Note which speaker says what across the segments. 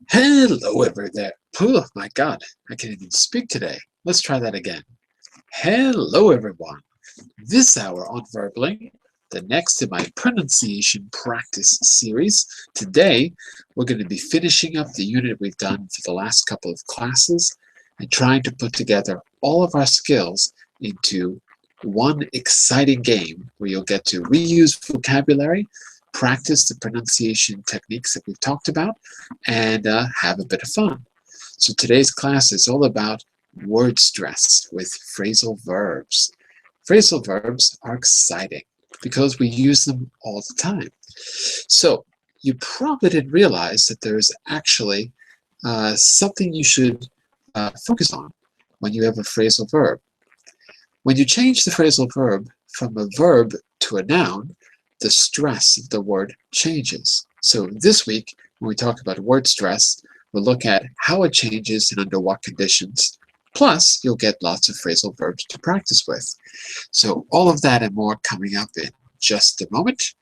Speaker 1: Hello, over there. Oh my God, I can't even speak today. Let's try that again. Hello, everyone. This hour on Verbling, the next in my pronunciation practice series. Today, we're going to be finishing up the unit we've done for the last couple of classes and trying to put together all of our skills into one exciting game where you'll get to reuse vocabulary, practice the pronunciation techniques that we've talked about, and have a bit of fun. So today's class is all about word stress with phrasal verbs. Phrasal verbs are exciting because we use them all the time. So you probably didn't realize that there's actually something you should focus on when you have a phrasal verb. When you change the phrasal verb from a verb to a noun, the stress of the word changes. So this week, when we talk about word stress, we'll look at how it changes and under what conditions. Plus, you'll get lots of phrasal verbs to practice with. So all of that and more coming up in just a moment.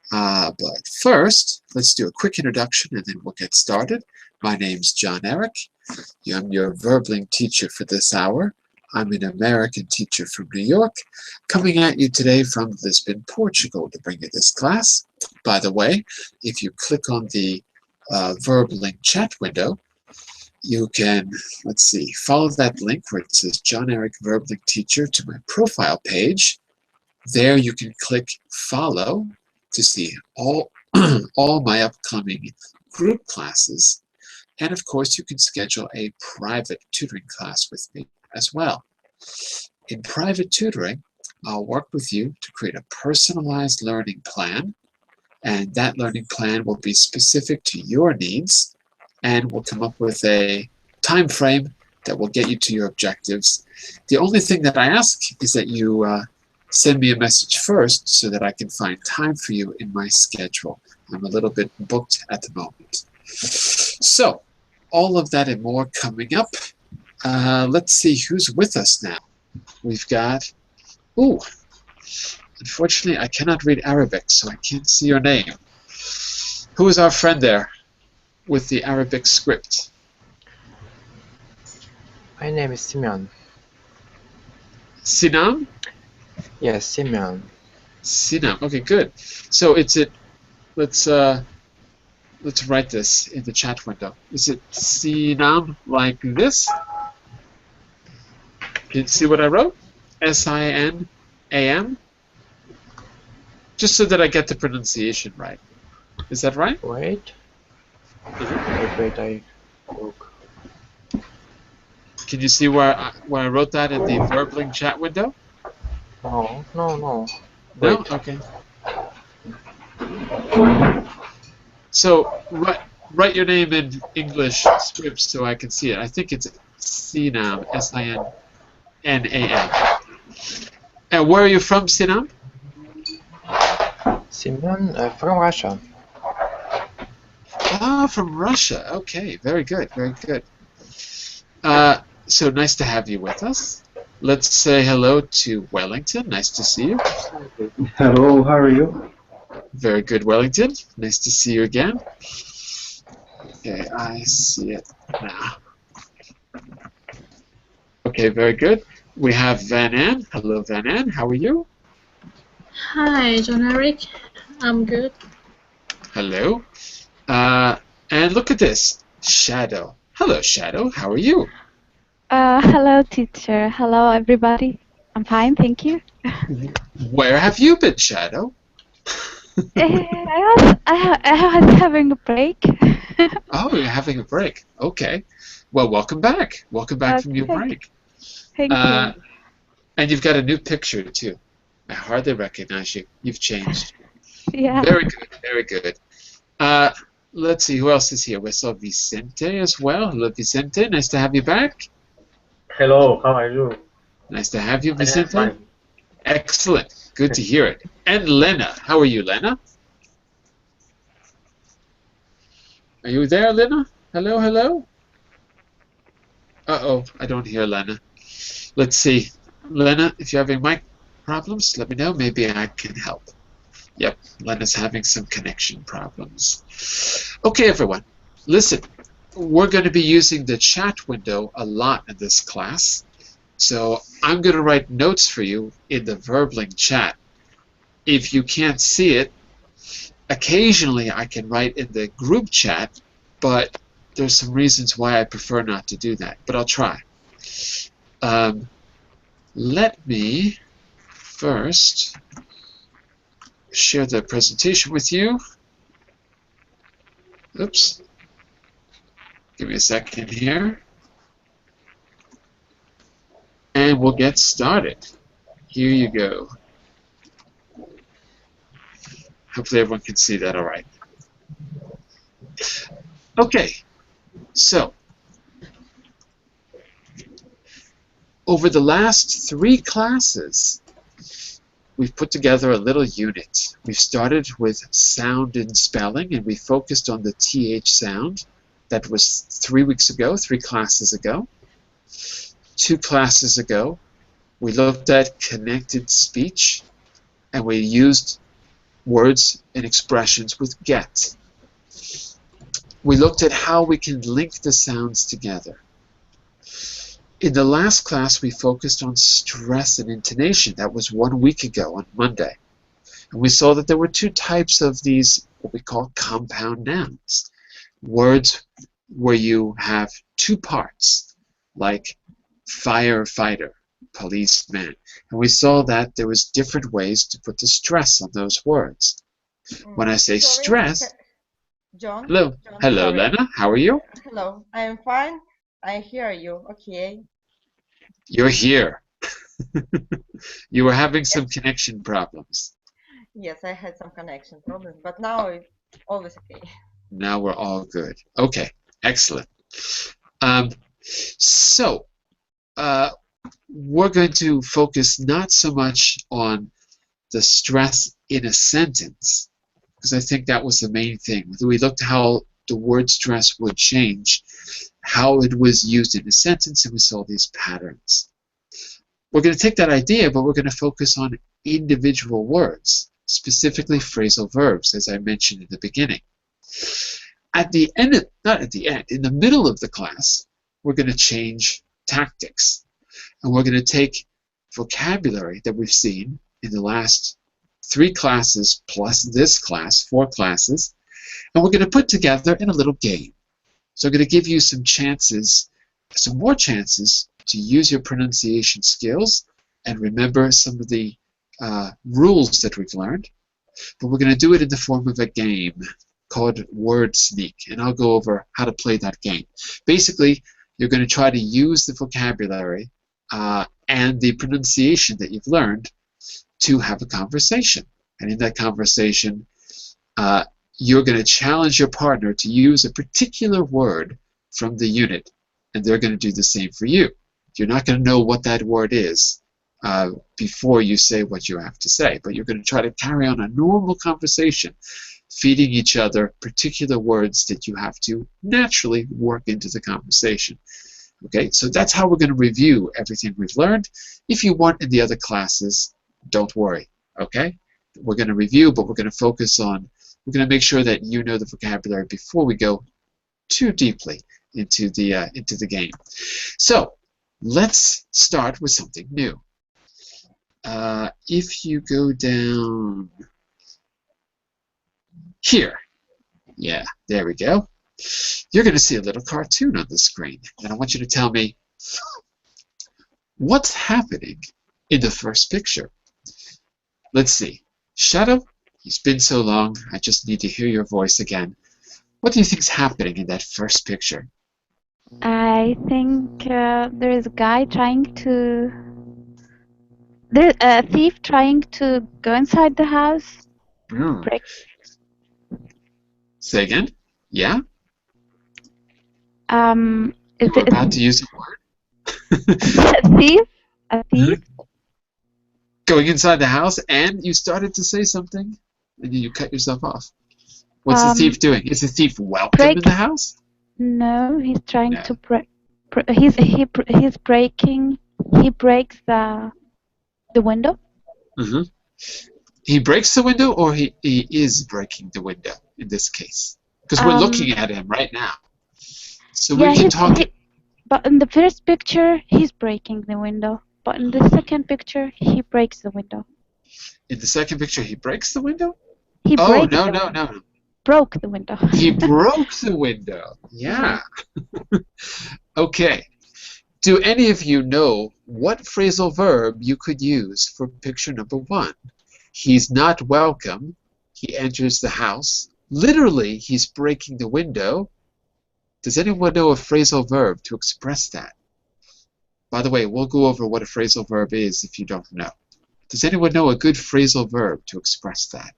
Speaker 1: But first, let's do a quick introduction and then we'll get started. My name's John Eric. I'm your Verbling teacher for this hour. I'm an American teacher from New York, coming at you today from Lisbon, Portugal, to bring you this class. By the way, if you click on the Verbling chat window, you can, follow that link where it says John Eric Verbling Teacher to my profile page. There you can click follow to see all my upcoming group classes. And of course, you can schedule a private tutoring class with me as well. In private tutoring, I'll work with you to create a personalized learning plan, and that learning plan will be specific to your needs, and we'll come up with a time frame that will get you to your objectives. The only thing that I ask is that you send me a message first so that I can find time for you in my schedule. I'm a little bit booked at the moment. So, all of that and more coming up. Let's see who's with us now. We've got, unfortunately I cannot read Arabic, so I can't see your name. Who is our friend there with the Arabic script?
Speaker 2: My name is Simeon.
Speaker 1: Sinam?
Speaker 2: Yes, Simeon.
Speaker 1: Sinam. Okay, good. So let's write this in the chat window. Is it Sinam like this? Can you see what I wrote? S-I-N-A-M? Just so that I get the pronunciation right. Is that right?
Speaker 2: Wait. Wait, I look.
Speaker 1: Can you see where I wrote that in the Verbling chat window?
Speaker 2: No.
Speaker 1: No?
Speaker 2: Wait.
Speaker 1: Okay. So write your name in English script so I can see it. I think it's Sinam, S-I-N-N-A-M. And where are you from, Sinam?
Speaker 2: Simeon from Russia.
Speaker 1: Ah, from Russia. Okay, very good, very good. So nice to have you with us. Let's say hello to Wellington. Nice to see you.
Speaker 3: Hello, how are you?
Speaker 1: Very good, Wellington. Nice to see you again. Okay, I see it now. Okay, very good. We have Van Ann. Hello, Van Ann. How are you?
Speaker 4: Hi, John Eric. I'm good.
Speaker 1: Hello. And look at this. Shadow. Hello, Shadow. How are you?
Speaker 5: Hello, teacher. Hello, everybody. I'm fine, thank you.
Speaker 1: Where have you been, Shadow?
Speaker 5: I was having a break.
Speaker 1: Oh, you're having a break. Okay. Well, welcome back. Welcome back from your break.
Speaker 5: Thank you.
Speaker 1: And you've got a new picture, too. I hardly recognize you. You've changed.
Speaker 5: Yeah.
Speaker 1: Very good, very good. Let's see, who else is here? We saw Vicente as well. Hello, Vicente. Nice to have you back.
Speaker 3: Hello, how are you?
Speaker 1: Nice to have you,
Speaker 3: I am
Speaker 1: Vicente.
Speaker 3: fine.
Speaker 1: Excellent. Good to hear it. And Lena. How are you, Lena? Are you there, Lena? Hello, hello? Uh-oh, I don't hear Lena. Let's see. Lena, if you're having mic problems, let me know. Maybe I can help. Yep, Lena's having some connection problems. Okay, everyone, listen. We're going to be using the chat window a lot in this class. So I'm going to write notes for you in the Verbling chat. If you can't see it, occasionally I can write in the group chat, but there's some reasons why I prefer not to do that, but I'll try. Let me first share the presentation with you. Oops. Give me a second here. And we'll get started. Here you go. Hopefully everyone can see that all right. Okay, so over the last 3 classes, we've put together a little unit. We've started with sound and spelling, and we focused on the TH sound. That was 3 weeks ago, 3 classes ago. 2 classes ago, we looked at connected speech, and we used words and expressions with get. We looked at how we can link the sounds together. In the last class, we focused on stress and intonation. That was 1 week ago on Monday. And we saw that there were 2 types of these, what we call compound nouns. Words where you have 2 parts, like firefighter, policeman. And we saw that there was different ways to put the stress on those words. When I say
Speaker 6: Sorry,
Speaker 1: stress,
Speaker 6: John.
Speaker 1: hello,
Speaker 6: John,
Speaker 1: hello,
Speaker 6: sorry.
Speaker 1: Lena, how are you?
Speaker 6: Hello, I'm fine. I hear you. Okay.
Speaker 1: You're here. You were having some connection problems.
Speaker 6: Yes, I had some connection problems, but now it's always okay.
Speaker 1: Now we're all good. Okay, excellent. So, we're going to focus not so much on the stress in a sentence, because I think that was the main thing. We looked at how the word stress would change, how it was used in a sentence, and we saw these patterns. We're going to take that idea, but we're going to focus on individual words, specifically phrasal verbs, as I mentioned in the beginning. At the end, not at the end, in the middle of the class, we're going to change tactics. And we're going to take vocabulary that we've seen in the last 3 classes plus this class, 4 classes, and we're going to put together in a little game. So I'm going to give you some chances, some more chances to use your pronunciation skills and remember some of the rules that we've learned. But we're going to do it in the form of a game called Word Sneak, and I'll go over how to play that game. Basically, you're going to try to use the vocabulary and the pronunciation that you've learned to have a conversation. And in that conversation, you're going to challenge your partner to use a particular word from the unit, and they're going to do the same for you. You're not going to know what that word is before you say what you have to say, but you're going to try to carry on a normal conversation, feeding each other particular words that you have to naturally work into the conversation. Okay, so that's how we're going to review everything we've learned. If you want in the other classes, don't worry, okay? We're going to review, but we're going to focus on, we're going to make sure that you know the vocabulary before we go too deeply into the game. So, let's start with something new. If you go down here, yeah, there we go. You're going to see a little cartoon on the screen, and I want you to tell me what's happening in the first picture. Let's see. Shadow, it's been so long, I just need to hear your voice again. What do you think is happening in that first picture?
Speaker 5: I think there is a guy trying to. There's a thief trying to go inside the house. Break.
Speaker 1: Say again? Yeah?
Speaker 5: You
Speaker 1: were about to use a word?
Speaker 5: A thief? A thief?
Speaker 1: Going inside the house, and you started to say something, and then you cut yourself off. What's the thief doing? Is the thief welcome in the house?
Speaker 5: No, he's trying to break. He's breaking. He breaks the window.
Speaker 1: He breaks the window, or he is breaking the window in this case? Because we're looking at him right now. So
Speaker 5: Yeah,
Speaker 1: we can talk.
Speaker 5: but in the first picture, he's breaking the window. But in the second picture, he breaks the window.
Speaker 1: In the second picture, he breaks the window?
Speaker 5: He
Speaker 1: Oh,
Speaker 5: breaks
Speaker 1: no,
Speaker 5: the
Speaker 1: no,
Speaker 5: window.
Speaker 1: no.
Speaker 5: Broke the window.
Speaker 1: He broke the window. Yeah. Okay. Do any of you know what phrasal verb you could use for picture number 1? He's not welcome. He enters the house. Literally, he's breaking the window. Does anyone know a phrasal verb to express that? By the way, we'll go over what a phrasal verb is if you don't know. Does anyone know a good phrasal verb to express that?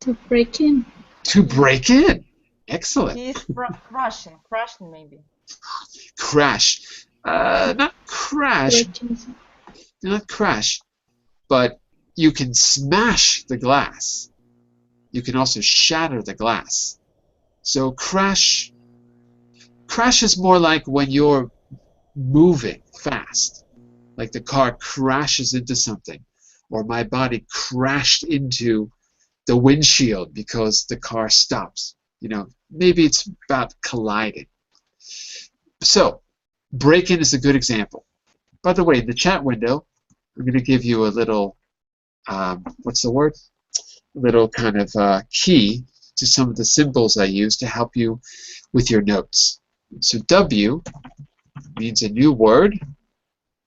Speaker 4: To break in.
Speaker 1: To break in. Excellent.
Speaker 6: He's crashing maybe.
Speaker 1: Crash. Not crash.
Speaker 4: Breaking.
Speaker 1: Not crash. But you can smash the glass. You can also shatter the glass. So crash is more like when you're moving fast. Like the car crashes into something. Or my body crashed into the windshield because the car stops. You know, maybe it's about colliding. So, break-in is a good example. By the way, in the chat window, I'm going to give you a little, what's the word? A little kind of key to some of the symbols I use to help you with your notes. So W means a new word.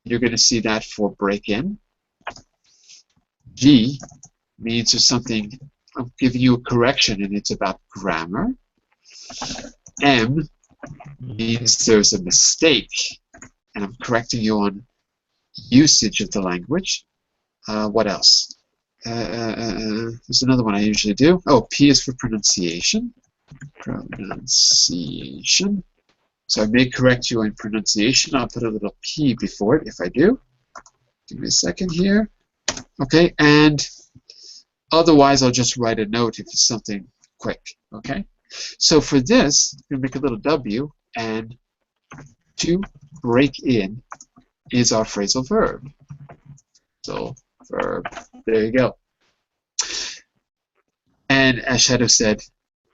Speaker 1: You're going to see that for break-in. G means there's something, I'm giving you a correction and it's about grammar. M means there's a mistake and I'm correcting you on usage of the language. What else? There's another one I usually do. Oh, P is for pronunciation. Pronunciation. So I may correct you on pronunciation. I'll put a little P before it if I do. Give me a second here. Okay, and otherwise I'll just write a note if it's something quick. Okay? So for this, I'm going to make a little W, and to break in is our phrasal verb. So, verb. There you go. And as Shadow said,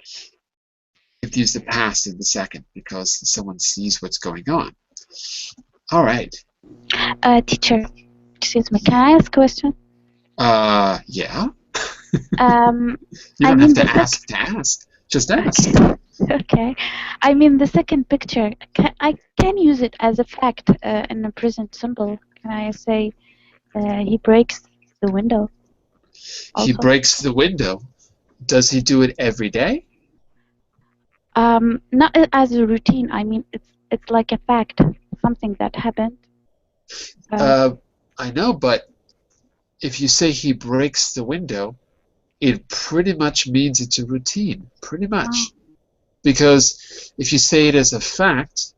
Speaker 1: you have to use the past in the second because someone sees what's going on. All right.
Speaker 5: Teacher, excuse me, can I ask a question?
Speaker 1: Yeah. You
Speaker 5: I
Speaker 1: don't
Speaker 5: mean
Speaker 1: have to ask to ask. Just ask.
Speaker 5: Okay. I mean the second picture. I can use it as a fact in a present simple. Can I say he breaks the window?
Speaker 1: He
Speaker 5: Also.
Speaker 1: breaks the window. Does he do it every day?
Speaker 5: Not as a routine. I mean it's like a fact, something that happened.
Speaker 1: I know, but if you say he breaks the window, it pretty much means it's a routine, pretty much. Because if you say it as a fact,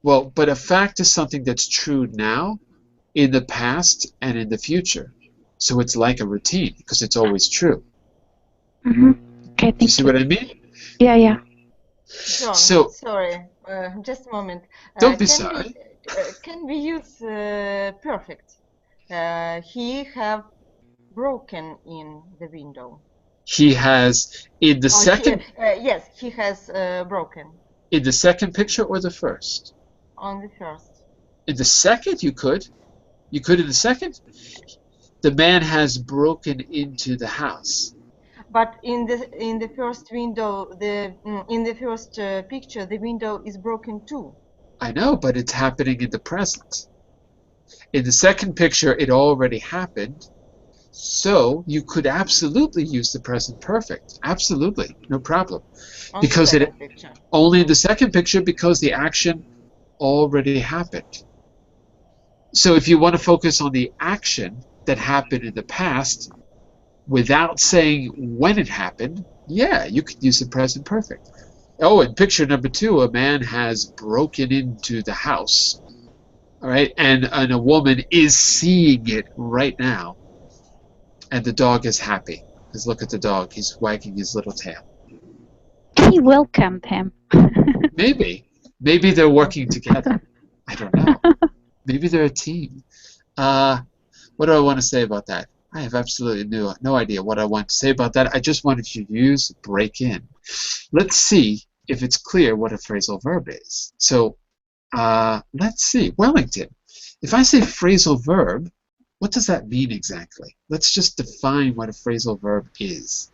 Speaker 1: well, but a fact is something that's true now, in the past, and in the future. So it's like a routine, because it's always true.
Speaker 5: Mm-hmm. Okay, thank
Speaker 1: Do you see what I mean?
Speaker 5: Yeah, yeah.
Speaker 6: John,
Speaker 1: So-
Speaker 6: sorry, just a moment.
Speaker 1: Don't be
Speaker 6: can
Speaker 1: sorry.
Speaker 6: Can we use perfect? He have broken in the window.
Speaker 1: He has, in the second,
Speaker 6: Yes, he has broken
Speaker 1: in the second picture or the first?
Speaker 6: on the first.
Speaker 1: In the second, you could. You could in the second. The man has broken into the house.
Speaker 6: But in the first window, in the first picture, the window is broken too.
Speaker 1: I know, but it's happening in the present. In the second picture, it already happened. So you could absolutely use the present perfect. Absolutely, no problem.
Speaker 6: On
Speaker 1: Because
Speaker 6: the
Speaker 1: it
Speaker 6: second picture.
Speaker 1: only in the second picture because the action already happened. So if you want to focus on the action that happened in the past without saying when it happened, yeah, you could use the present perfect. Oh, in picture number 2, a man has broken into the house. All right, and a woman is seeing it right now. And the dog is happy. Because look at the dog, he's wagging his little tail.
Speaker 5: He welcomed him.
Speaker 1: Maybe. Maybe they're working together. I don't know. Maybe they're a team. What do I want to say about that? I have absolutely no idea what I want to say about that. I just wanted you to use break in. Let's see if it's clear what a phrasal verb is. So let's see. Wellington, if I say phrasal verb, what does that mean exactly? Let's just define what a phrasal verb is.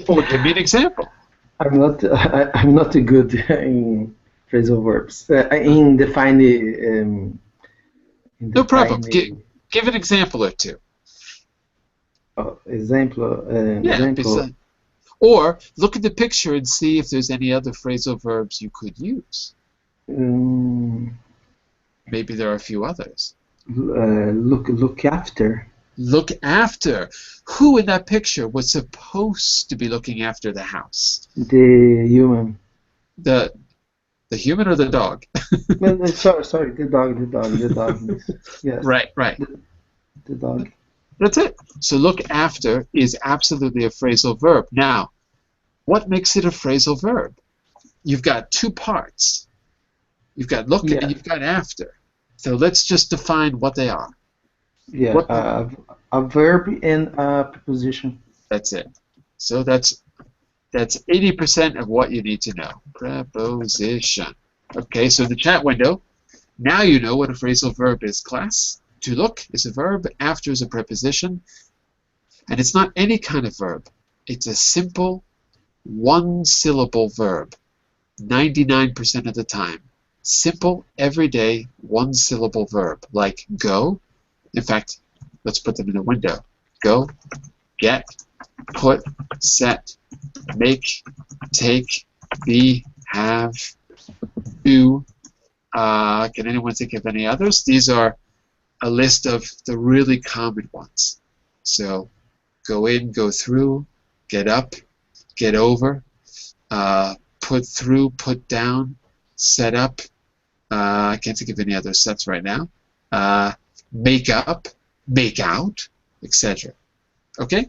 Speaker 1: Or give me an example.
Speaker 3: I'm not good in phrasal verbs. In defining.
Speaker 1: No problem. Give an example or two.
Speaker 3: Example.
Speaker 1: Or look at the picture and see if there's any other phrasal verbs you could use. Maybe there are a few others.
Speaker 3: Look after.
Speaker 1: Look after. Who in that picture was supposed to be looking after the house?
Speaker 3: The human.
Speaker 1: The human or the dog?
Speaker 3: Sorry, the dog. Yes.
Speaker 1: Right.
Speaker 3: The dog.
Speaker 1: That's it. So look after is absolutely a phrasal verb. Now, what makes it a phrasal verb? You've got two parts. You've got look and you've got after. So let's just define what they are.
Speaker 3: Yeah, a verb and a preposition.
Speaker 1: That's it. So that's 80% of what you need to know. Preposition. Okay, so the chat window. Now you know what a phrasal verb is, class. To look is a verb, after is a preposition, and it's not any kind of verb. It's a simple one-syllable verb, 99% of the time. Simple, everyday, one-syllable verb, like go. In fact, let's put them in the window. Go, get, put, set, make, take, be, have, do. Can anyone think of any others? These are a list of the really common ones. So go in, go through, get up, get over, put through, put down, set up. I can't think of any other sets right now. Make up, make out, etc. Okay?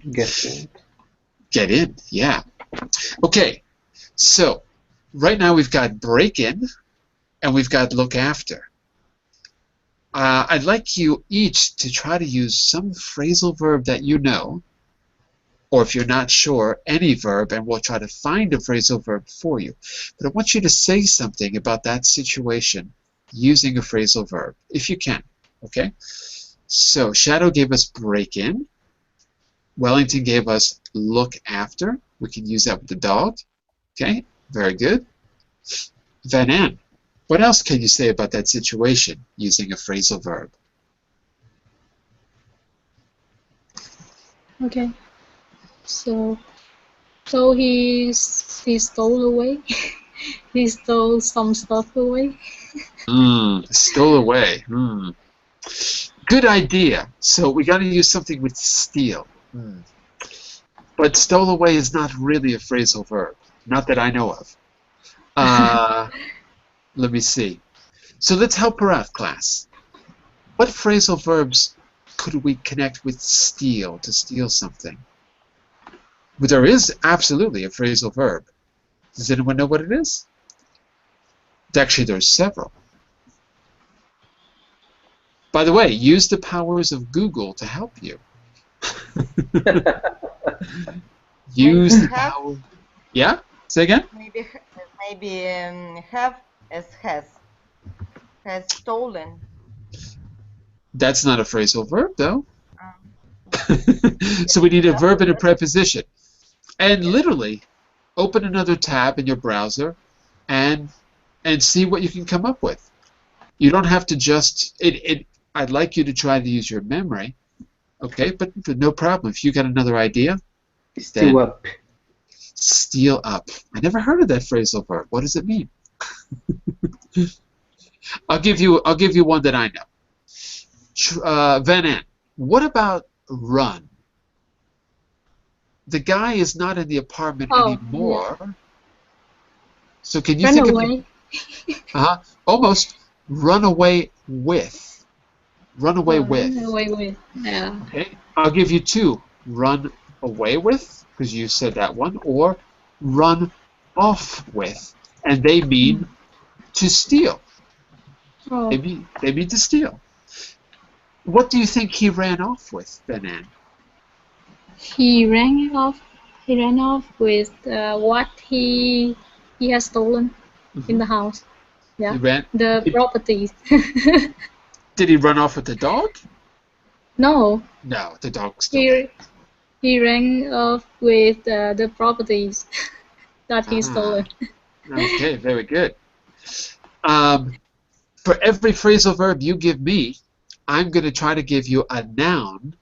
Speaker 1: Get in, yeah. Okay, so right now we've got break in and we've got look after. I'd like you each to try to use some phrasal verb that you know, or if you're not sure, any verb, and we'll try to find a phrasal verb for you. But I want you to say something about that situation using a phrasal verb, if you can, okay? So Shadow gave us break in. Wellington gave us look after. We can use that with the dog. Okay, very good. Van An, what else can you say about that situation using a phrasal verb?
Speaker 4: Okay. So he stole away. He stole some stuff away.
Speaker 1: Stole away. Good idea. So we got to use something with steal. But stole away is not really a phrasal verb. Not that I know of. Let me see. So let's help her out, class. What phrasal verbs could we connect with steal, to steal something? Well, there is absolutely a phrasal verb. Does anyone know what it is? Actually, there's several. By the way, use the powers of Google to help you. Use the power. Yeah? Say again?
Speaker 6: Maybe have as has stolen.
Speaker 1: That's not a phrasal verb, though. So we need a verb and a preposition. And literally, open another tab in your browser and see what you can come up with. You don't have to just... I'd like you to try to use your memory, okay? But no problem. If you got another idea...
Speaker 3: Steal up.
Speaker 1: Steal up. I never heard of that phrasal verb. What does it mean? I'll give you one that I know. Van An, what about run? The guy is not in the apartment anymore. Yeah. So can you think
Speaker 4: away.
Speaker 1: of almost run away with? Run away with.
Speaker 4: Run away with. Yeah.
Speaker 1: Okay. I'll give you two. Run away with, because you said that one, or run off with, and they mean to steal. They mean to steal. What do you think he ran off with, Benan?
Speaker 4: He ran off. He ran off with what he has stolen in the house. Yeah,
Speaker 1: He ran.
Speaker 4: the properties.
Speaker 1: Did he run off with the dog?
Speaker 4: No,
Speaker 1: No, the dog stole.
Speaker 4: he ran off with the properties that he
Speaker 1: Ah.
Speaker 4: stolen.
Speaker 1: Okay, very good. For every phrasal verb you give me, I'm going to try to give you a noun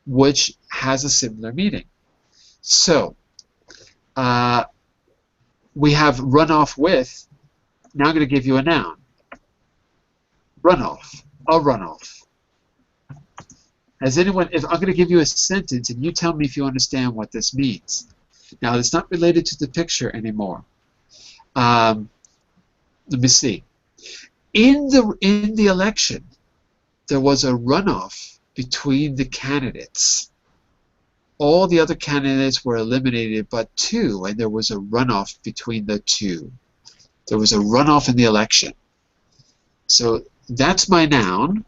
Speaker 1: which has a similar meaning. So, we have run off with. Now I'm going to give you a noun. Run off. A run off. Has anyone, if I'm going to give you a sentence and you tell me if you understand what this means. Now, it's not related to the picture anymore. Let me see. In the election, there was a runoff between the candidates. All the other candidates were eliminated but two, and there was a runoff between the two. There was a runoff in the election. So that's my noun.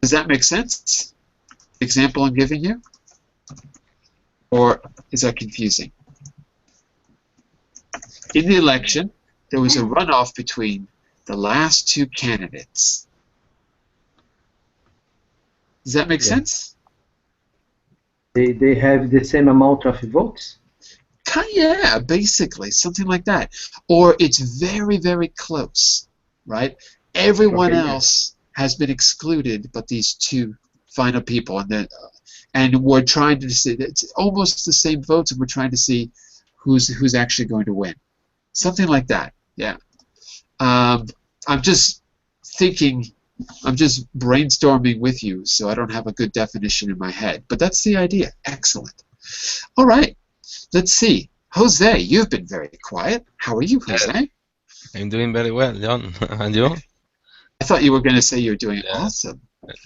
Speaker 1: Does that make sense? Example I'm giving you? Or is that confusing? In the election, there was a runoff between the last two candidates. Does that make sense?
Speaker 3: They have the same amount of votes?
Speaker 1: Yeah, basically, something like that. Or it's very, very close, right? Everyone
Speaker 3: Okay, yeah.
Speaker 1: else has been excluded but these two final people. And we're trying to see, it's almost the same votes, and we're trying to see who's actually going to win. Something like that, yeah. I'm just thinking, I'm just brainstorming with you, so I don't have a good definition in my head. But that's the idea. Excellent. All right. Let's see. Jose, you've been very quiet. How are you, Jose?
Speaker 7: I'm doing very well, John. And you?
Speaker 1: I thought you were going to say you're doing
Speaker 7: Yeah.
Speaker 1: awesome,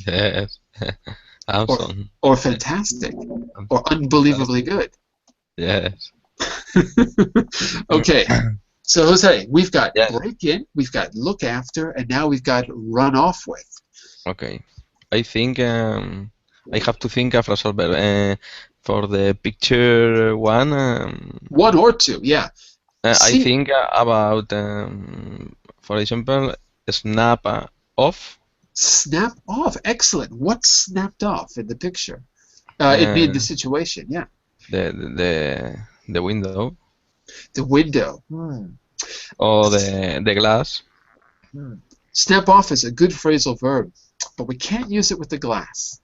Speaker 7: Yes. Awesome.
Speaker 1: or fantastic, or unbelievably good.
Speaker 7: Yes.
Speaker 1: Okay. So, Jose, we've got
Speaker 7: Yes.
Speaker 1: break in, we've got look after, and now we've got run off with.
Speaker 7: Okay. I think I have to think of a solver. For the picture one,
Speaker 1: One or two, yeah.
Speaker 7: I
Speaker 1: See-
Speaker 7: think about, for example, snap off.
Speaker 1: Snap off. Excellent. What's snapped off in the picture? It made the situation, yeah.
Speaker 7: The window
Speaker 1: The window.
Speaker 7: or the glass.
Speaker 1: Snap off is a good phrasal verb, but we can't use it with the glass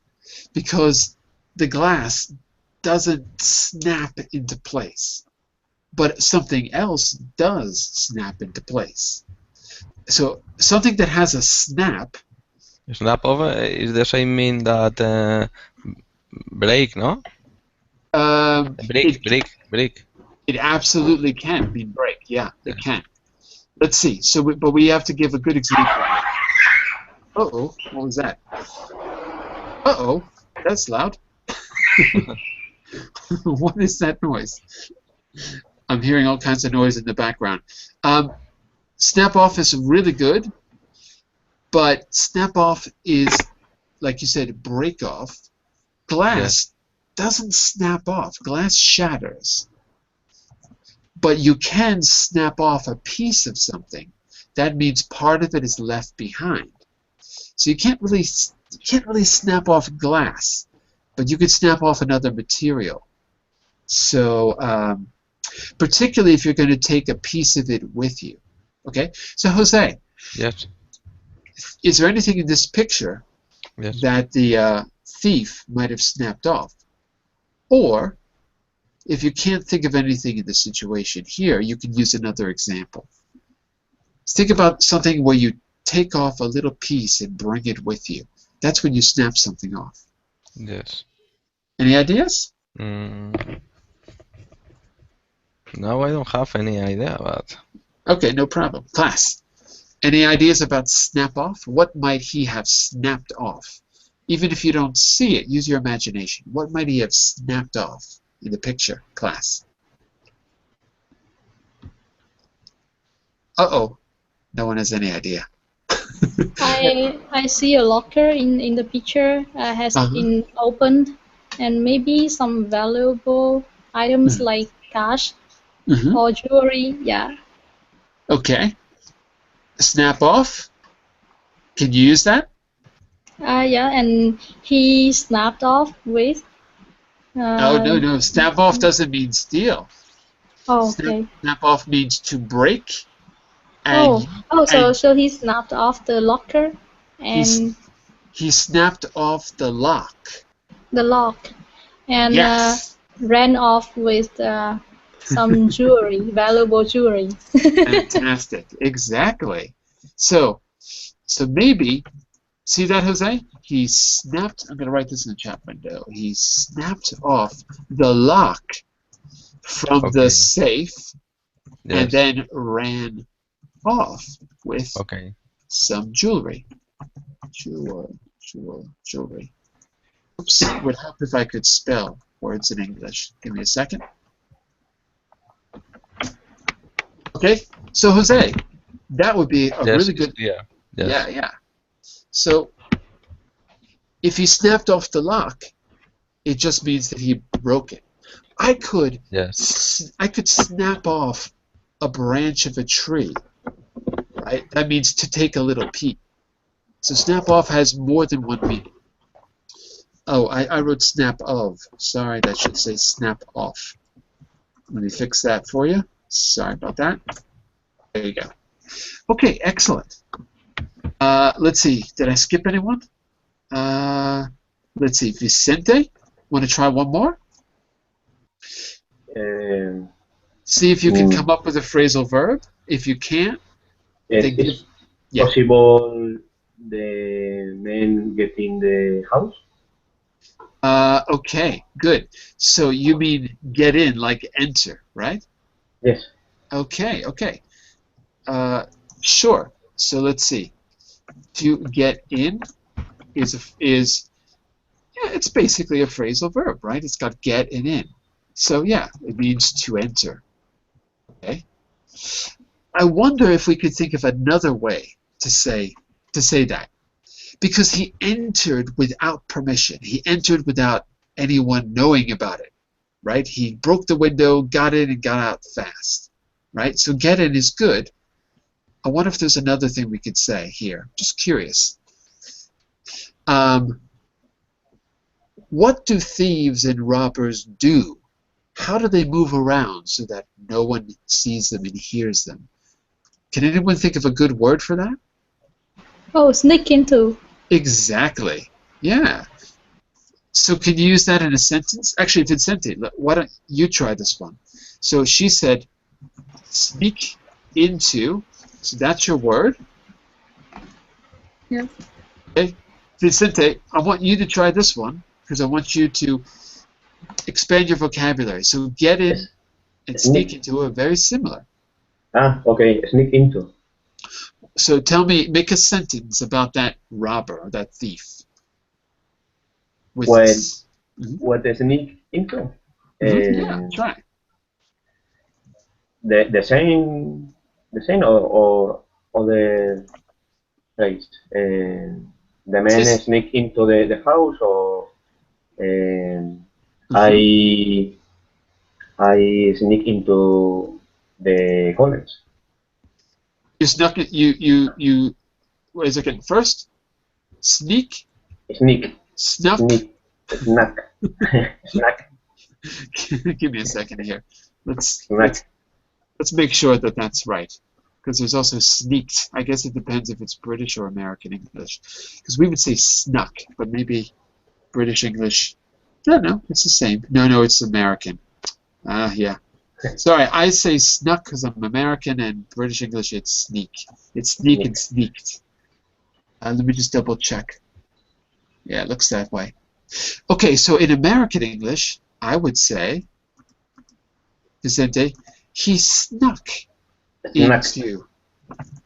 Speaker 1: because the glass doesn't snap into place, but something else does snap into place. So something that has a snap,
Speaker 7: Snap off is the same mean that break, no? Break.
Speaker 1: it absolutely can mean break. Yeah, it can. Let's see. So, but we have to give a good example. Uh-oh, what was that? Uh-oh, that's loud. What is that noise? I'm hearing all kinds of noise in the background. Snap off is really good, but snap off is, like you said, break off. Glass doesn't snap off. Glass shatters. But you can snap off a piece of something. That means part of it is left behind. So you can't really snap off glass, but you could snap off another material. So particularly if you're going to take a piece of it with you. Okay? So Jose,
Speaker 7: Yes.
Speaker 1: is there anything in this picture
Speaker 7: Yes.
Speaker 1: that the thief might have snapped off? Or if you can't think of anything in the situation here, you can use another example. Think about something where you take off a little piece and bring it with you. That's when you snap something off.
Speaker 7: Yes.
Speaker 1: Any ideas?
Speaker 7: Now I don't have any idea, but
Speaker 1: Okay, no problem. Class, any ideas about snap off? What might he have snapped off? Even if you don't see it, use your imagination. What might he have snapped off in the picture, class? Uh-oh. No one has any idea.
Speaker 4: I see a locker in the picture has
Speaker 1: Uh-huh.
Speaker 4: been opened, and maybe some valuable items like cash
Speaker 1: Mhm.
Speaker 4: or jewelry. Yeah.
Speaker 1: Okay. Snap off. Can you use that?
Speaker 4: Yeah, and he snapped off with.
Speaker 1: Oh, no,
Speaker 4: Uh,
Speaker 1: no. Snap off doesn't mean steal.
Speaker 4: oh, okay.
Speaker 1: Snap off means to break,
Speaker 4: Oh,
Speaker 1: and
Speaker 4: so he snapped off the locker and
Speaker 1: he snapped off the lock.
Speaker 4: the lock and
Speaker 1: Yes.
Speaker 4: ran off with some jewelry, valuable jewelry.
Speaker 1: Fantastic. Exactly. So maybe, see that, Jose? He snapped, I'm going to write this in the chat window. He snapped off the lock from the
Speaker 7: Okay.
Speaker 1: safe and
Speaker 7: Yes.
Speaker 1: then ran off with
Speaker 7: Okay.
Speaker 1: some jewelry. Jewelry. Oops, it would help if I could spell words in English. Give me a second. Okay, so Jose, that would be a
Speaker 7: Yes,
Speaker 1: really
Speaker 7: it's
Speaker 1: good.
Speaker 7: clear. Yes.
Speaker 1: Yeah, yeah. So if he snapped off the lock, it just means that he broke it. I could
Speaker 7: Yes.
Speaker 1: snap off a branch of a tree, right? That means to take a little peek. So snap off has more than one meaning. Oh, I wrote snap of. Sorry, that should say snap off. Let me fix that for you. Sorry about that. There you go. Okay, excellent. Let's see. Did I skip anyone? Let's see. Vicente, want to try one more? See if you can come up with a phrasal verb. If you can't, then give.
Speaker 8: Is
Speaker 1: Yeah.
Speaker 8: possible the men get in the house?
Speaker 1: Okay, good. So you mean get in, like enter, right?
Speaker 8: Yes.
Speaker 1: Okay, okay. Sure. So let's see. To get in is yeah, it's basically a phrasal verb, right? It's got get and in. So yeah, it means to enter. Okay. I wonder if we could think of another way to say that. Because he entered without permission. He entered without anyone knowing about it, right? He broke the window, got in, and got out fast, right? So get in is good. I wonder if there's another thing we could say here. Just curious. What do thieves and robbers do? How do they move around so that no one sees them and hears them? Can anyone think of a good word for that?
Speaker 4: Oh, sneak into.
Speaker 1: Exactly. Yeah. So can you use that in a sentence? Actually, Vicente, why don't you try this one? So she said, sneak into. So that's your word.
Speaker 4: Yeah.
Speaker 1: Okay. Vicente, I want you to try this one because I want you to expand your vocabulary. So get in and sneak into are very similar.
Speaker 8: Ah, okay. Sneak into.
Speaker 1: So tell me, make a sentence about that robber or that thief. With
Speaker 8: Well,
Speaker 1: this.
Speaker 8: what is sneak into?
Speaker 1: Yeah, try.
Speaker 8: The same or other place. The man sneak into the house, or I sneak into the college.
Speaker 1: You snuck it. You. Wait a second. First, sneak.
Speaker 8: Sneak.
Speaker 1: Snuck.
Speaker 8: Sneak. Snack. Snack.
Speaker 1: Give me a second here. Let's make sure that that's right, because there's also sneaked. I guess it depends if it's British or American English, because we would say snuck, but maybe British English. No, it's the same. No, it's American. Yeah. Sorry, I say snuck because I'm American, and British English it's sneak. It's sneak and sneaked. Let me just double check. Yeah, it looks that way. Okay, so in American English, I would say, Vicente, he snuck into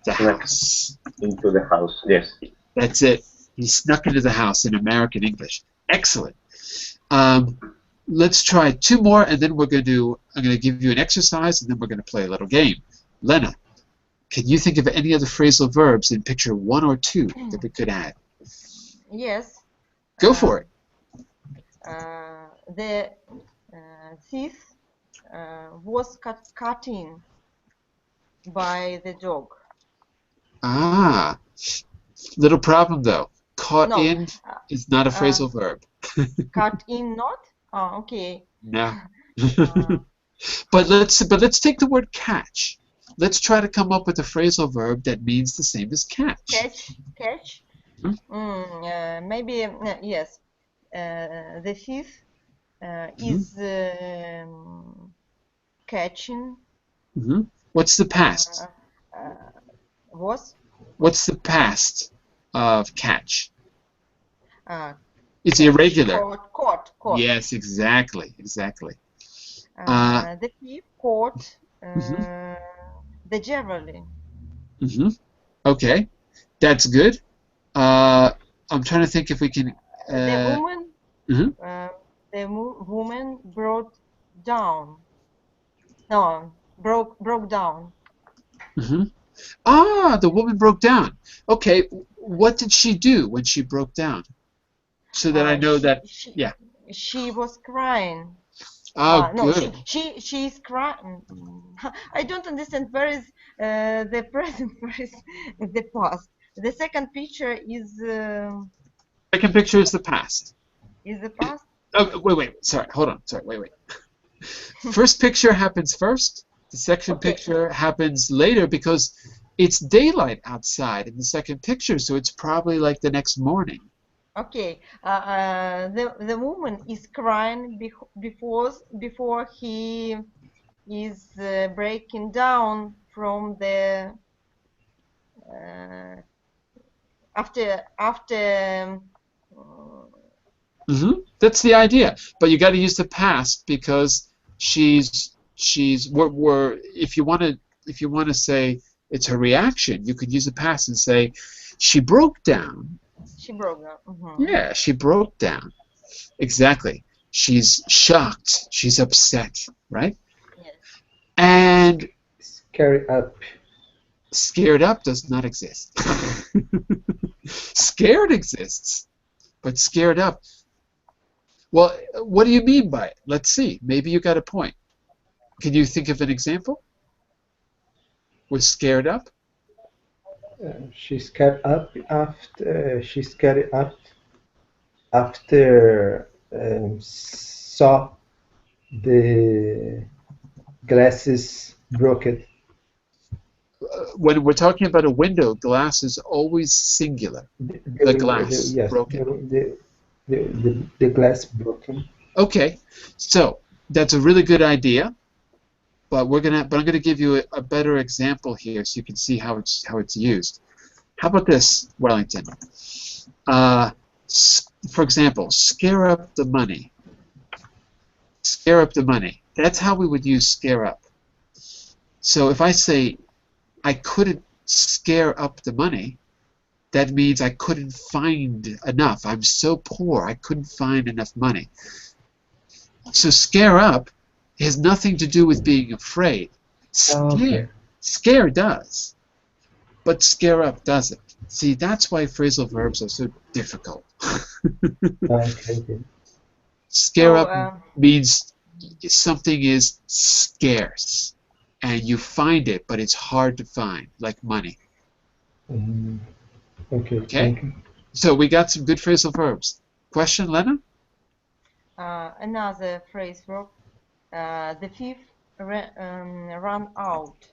Speaker 1: the house.
Speaker 8: Into the house, yes.
Speaker 1: That's it. He snuck into the house in American English. Excellent. Let's try two more, and then I'm going to give you an exercise, and then we're going to play a little game. Lena, Can you think of any other phrasal verbs in picture 1 or 2 that we could add?
Speaker 6: Yes.
Speaker 1: Go for it.
Speaker 6: The thief was cut in by the dog.
Speaker 1: Ah, little problem though. Caught
Speaker 6: No,
Speaker 1: in is not a phrasal verb.
Speaker 6: Cut in not? Oh, okay.
Speaker 1: No. But let's take the word catch. Let's try to come up with a phrasal verb that means the same as catch.
Speaker 6: Catch. Maybe yes. The thief is catching.
Speaker 1: What's the past?
Speaker 6: Was?
Speaker 1: What's the past of catch? It's irregular.
Speaker 6: Caught.
Speaker 1: Yes, exactly.
Speaker 6: The thief caught the javelin.
Speaker 1: Okay, that's good. I'm trying to think if we can.
Speaker 6: The woman broke down. No, broke down.
Speaker 1: Ah, the woman broke down. Okay, what did she do when she broke down? So that I know yeah.
Speaker 6: She was crying.
Speaker 1: Oh,
Speaker 6: no,
Speaker 1: good.
Speaker 6: she's crying. I don't understand where is the present, where is the past. The second picture is.
Speaker 1: Second picture is the past.
Speaker 6: Is the past?
Speaker 1: Oh, wait. Sorry, hold on. Sorry, wait. First picture happens first. The second picture happens later because it's daylight outside in the second picture, so it's probably like the next morning.
Speaker 6: Okay. The woman is crying before he is breaking down from the after.
Speaker 1: That's the idea, but you got to use the past because she's we're if you want to say it's her reaction, you could use the past and say she broke down.
Speaker 6: She broke down.
Speaker 1: Yeah, she broke down. Exactly. She's shocked. She's upset, right?
Speaker 6: Yes.
Speaker 1: And
Speaker 3: Scared up.
Speaker 1: Scared up does not exist. Scared exists, but scared up. Well, what do you mean by it? Let's see. Maybe you got a point. Can you think of an example? Was scared up?
Speaker 3: She scared up after saw the glasses broken.
Speaker 1: When we're talking about a window, glass is always singular. The glass broken.
Speaker 3: The glass broken.
Speaker 1: Okay, so that's a really good idea, but I'm gonna give you a better example here so you can see how it's used. How about this, Wellington? For example, scare up the money. Scare up the money. That's how we would use scare up. So if I say I couldn't scare up the money, that means I couldn't find enough. I'm so poor, I couldn't find enough money. So scare up has nothing to do with being afraid. Scare does, but scare up doesn't. See, that's why phrasal verbs are so difficult. Scare up means something is scarce, and you find it, but it's hard to find, like money. Okay. So we got some good phrasal verbs. Question, Lena?
Speaker 6: Another phrase verb. The thief ran out.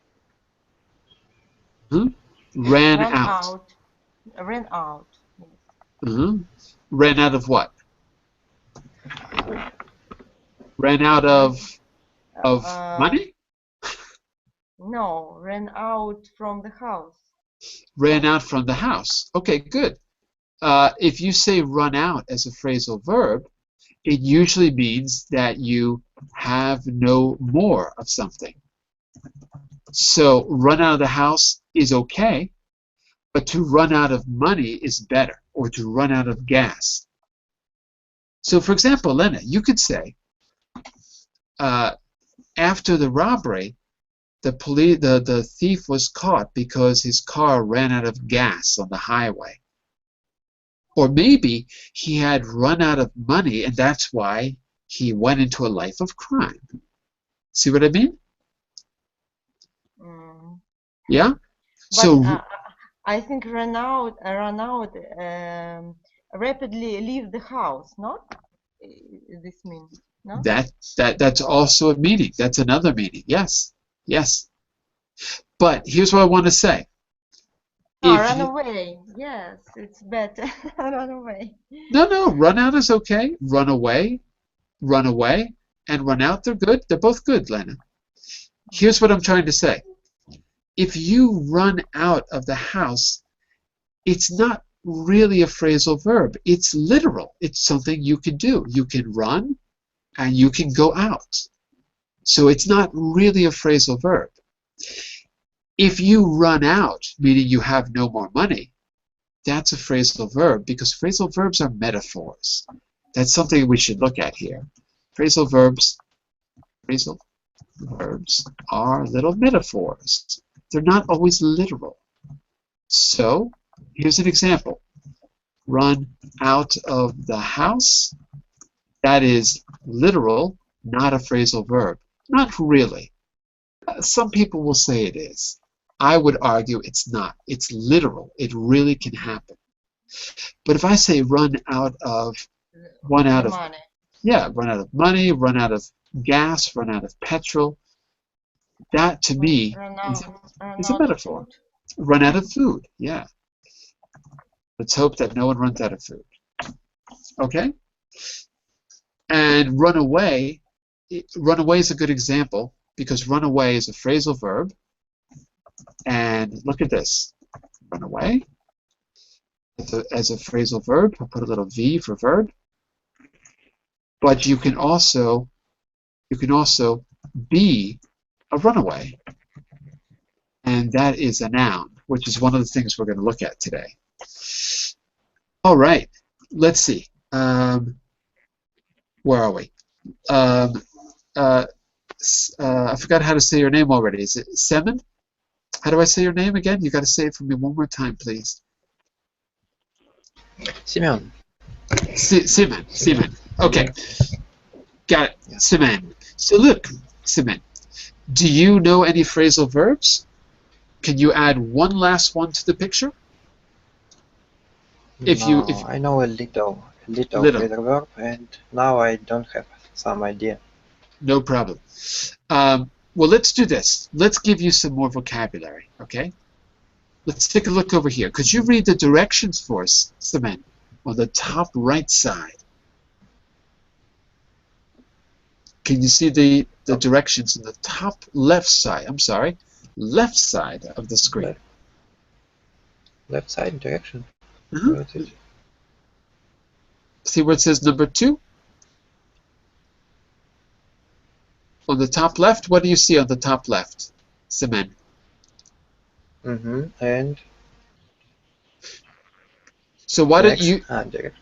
Speaker 1: Ran out.
Speaker 6: Ran out.
Speaker 1: Ran out of what? Ran out of money?
Speaker 6: No, ran out from the house.
Speaker 1: Ran out from the house. Okay, good. If you say run out as a phrasal verb, it usually means that you have no more of something. So run out of the house is okay, but to run out of money is better, or to run out of gas. So for example, Lena, you could say, after the robbery, the thief was caught because his car ran out of gas on the highway. Or maybe he had run out of money and that's why he went into a life of crime. See what I mean? Yeah?
Speaker 6: But I think Renaud rapidly leave the house, not? This means, no?
Speaker 1: That's also a meaning. That's another meaning. Yes. Yes. But here's what I want to say.
Speaker 6: Run away. Yes, it's better. Run away.
Speaker 1: No, run out is okay. Run away, and run out, they're good. They're both good, Lena. Here's what I'm trying to say. If you run out of the house, it's not really a phrasal verb. It's literal. It's something you can do. You can run and you can go out. So it's not really a phrasal verb. If you run out, meaning you have no more money, that's a phrasal verb because phrasal verbs are metaphors. That's something we should look at here. Phrasal verbs are little metaphors. They're not always literal. So, here's an example. Run out of the house. That is literal, not a phrasal verb. Not really. Some people will say it is. I would argue it's not. It's literal. It really can happen. But if I say run out of money, run out of money, run out of gas, run out of petrol, that to me is a metaphor. Run out of food, yeah. Let's hope that no one runs out of food. Okay? And run away is a good example because run away is a phrasal verb. And look at this. Run away. As a phrasal verb, I'll put a little V for verb. But you can also be a runaway. And that is a noun, which is one of the things we're going to look at today. All right. Let's see. Where are we? I forgot how to say your name already. Is it Semen? How do I say your name again? You got to say it for me one more time, please.
Speaker 2: Simeon.
Speaker 1: Simeon. Okay. Got it. Yeah. Simeon. So look, Simeon, do you know any phrasal verbs? Can you add one last one to the picture? If
Speaker 2: I know a little phrasal verb, and now I don't have some idea.
Speaker 1: No problem. Well, let's do this. Let's give you some more vocabulary, okay? Let's take a look over here. Could you read the directions for us, Semen, on the top right side? Can you see the directions on the top left side? I'm sorry, left side of the screen.
Speaker 2: Left side direction.
Speaker 1: See where it says number 2? On the top left, what do you see on the top left, Semen?
Speaker 2: And
Speaker 1: so why don't you?
Speaker 2: There.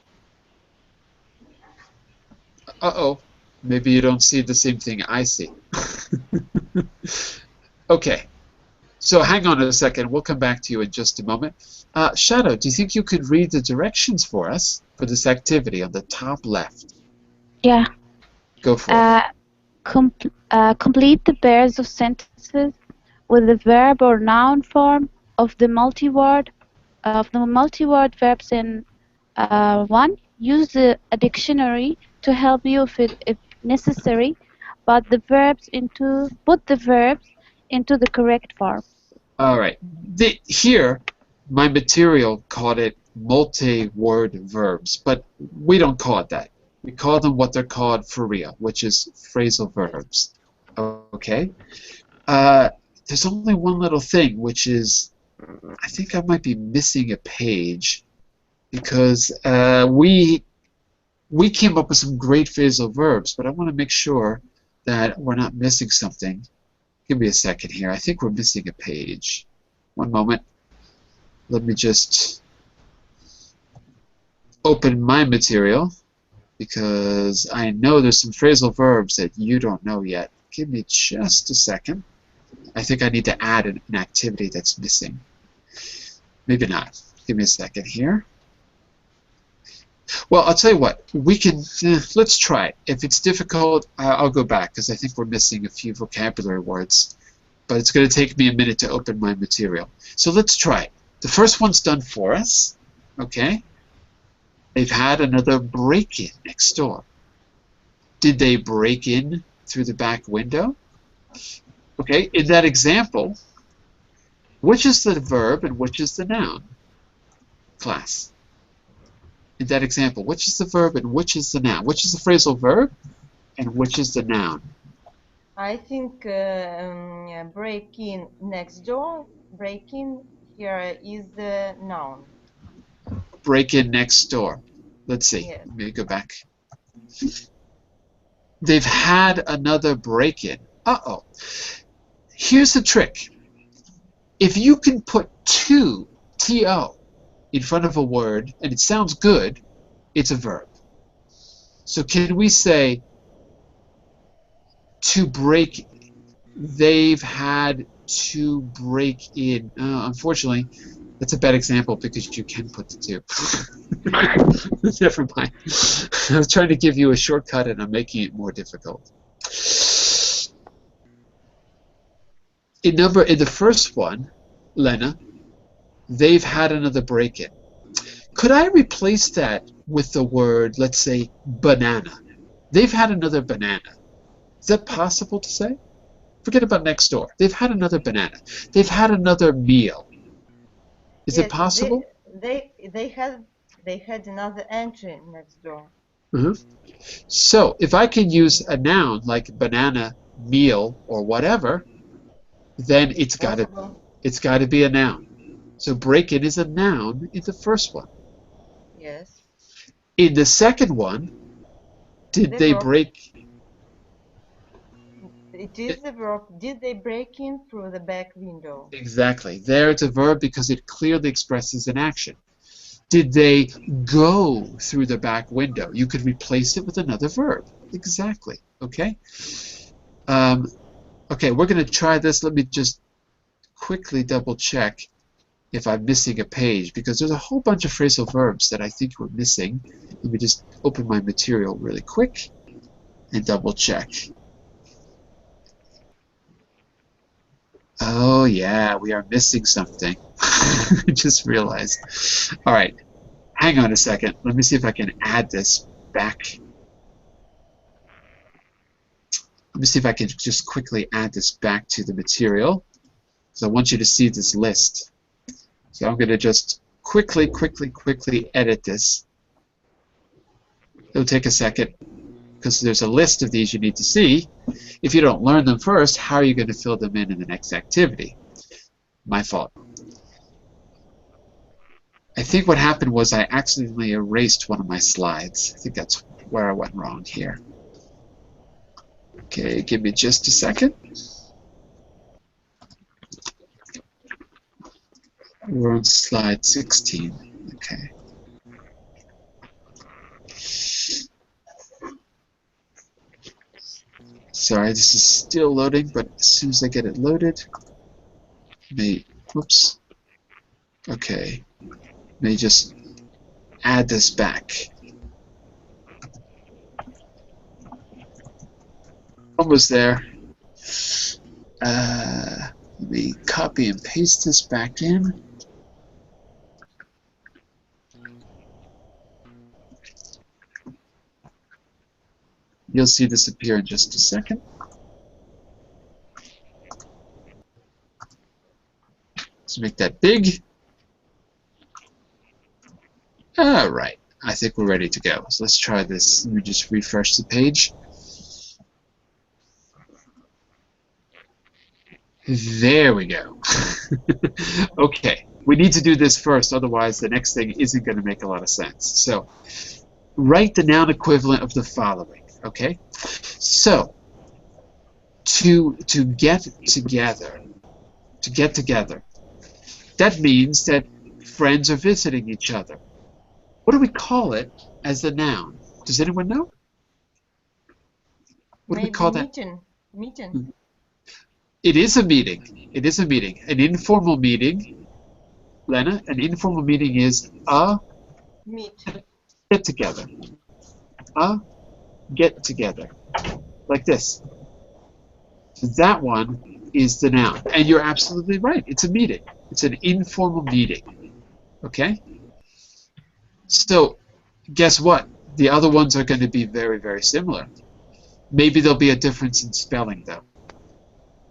Speaker 1: Uh-oh, maybe you don't see the same thing I see. Okay, so hang on a second. We'll come back to you in just a moment. Shadow, do you think you could read the directions for us for this activity on the top left?
Speaker 5: Yeah.
Speaker 1: Go for it.
Speaker 5: Complete the pairs of sentences with the verb or noun form of the multi-word verbs in 1. Use a dictionary to help you if necessary, put the verbs into the correct form.
Speaker 1: All right. Here, my material called it multi-word verbs, but we don't call it that. We call them what they're called for real, which is phrasal verbs. Okay? There's only one little thing, which is I think I might be missing a page because we came up with some great phrasal verbs, but I want to make sure that we're not missing something. Give me a second here. I think we're missing a page. One moment. Let me just open my material, because I know there's some phrasal verbs that you don't know yet. Give me just a second. I think I need to add an activity that's missing. Maybe not. Give me a second here. Well, I'll tell you what. We can. Let's try it. If it's difficult, I'll go back because I think we're missing a few vocabulary words. But it's going to take me a minute to open my material. So let's try it. The first one's done for us. Okay. They've had another break-in next door. Did they break in through the back window? Okay, in that example, which is the verb and which is the noun? Class. In that example, which is the verb and which is the noun? Which is the phrasal verb and which is the noun?
Speaker 6: I think break in next door. Break in here is the noun.
Speaker 1: Break in next door. Let's see.
Speaker 6: Yes.
Speaker 1: Let me go back. They've had another break-in. Uh-oh. Here's the trick. If you can put to, T-O, in front of a word, and it sounds good, it's a verb. So can we say, to break, they've had to break in. Unfortunately, that's a bad example because you can put the to. Never mind. I was trying to give you a shortcut and I'm making it more difficult. In the first one, Lena, they've had another break-in. Could I replace that with the word, let's say, banana? They've had another banana. Is that possible to say? Forget about next door. They've had another banana. They've had another meal. Is it possible?
Speaker 6: They had another entry next door.
Speaker 1: So if I can use a noun like banana, meal, or whatever, then it's got to be a noun. So break-in is a noun in the first one.
Speaker 6: Yes.
Speaker 1: In the second one, did they break?
Speaker 6: It is the verb. Did they break in through the back window?
Speaker 1: Exactly. There it's a verb because it clearly expresses an action. Did they go through the back window? You could replace it with another verb. Exactly. Okay? Okay, we're going to try this. Let me just quickly double check if I'm missing a page because there's a whole bunch of phrasal verbs that I think we're missing. Let me just open my material really quick and double check. Oh yeah, we are missing something. I just realized. All right, hang on a second. Let me see if I can add this back. Let me see if I can just quickly add this back to the material. So I want you to see this list. So I'm going to just quickly edit this. It'll take a second because there's a list of these you need to see. If you don't learn them first, how are you going to fill them in the next activity? My fault. I think what happened was I accidentally erased one of my slides. I think that's where I went wrong here. Okay, give me just a second. We're on slide 16. Okay. Sorry, this is still loading, but as soon as I get it loaded, whoops. Okay, may just add this back. Almost there. Let me copy and paste this back in. You'll see this appear in just a second. Let's make that big. All right, I think we're ready to go. So let's try this. Let me just refresh the page. There we go. Okay, we need to do this first, otherwise the next thing isn't going to make a lot of sense. So, write the noun equivalent of the following. Okay, so to get together, that means that friends are visiting each other. What do we call it as the noun? Does anyone know? What do we call that?
Speaker 6: Meeting.
Speaker 1: It is a meeting. It is a meeting. An informal meeting, Lena, an informal meeting is a
Speaker 6: Meet.
Speaker 1: get together. A get together. Like this. So that one is the noun. And you're absolutely right. It's a meeting. It's an informal meeting. Okay? So, guess what? The other ones are going to be very, very similar. Maybe there'll be a difference in spelling, though.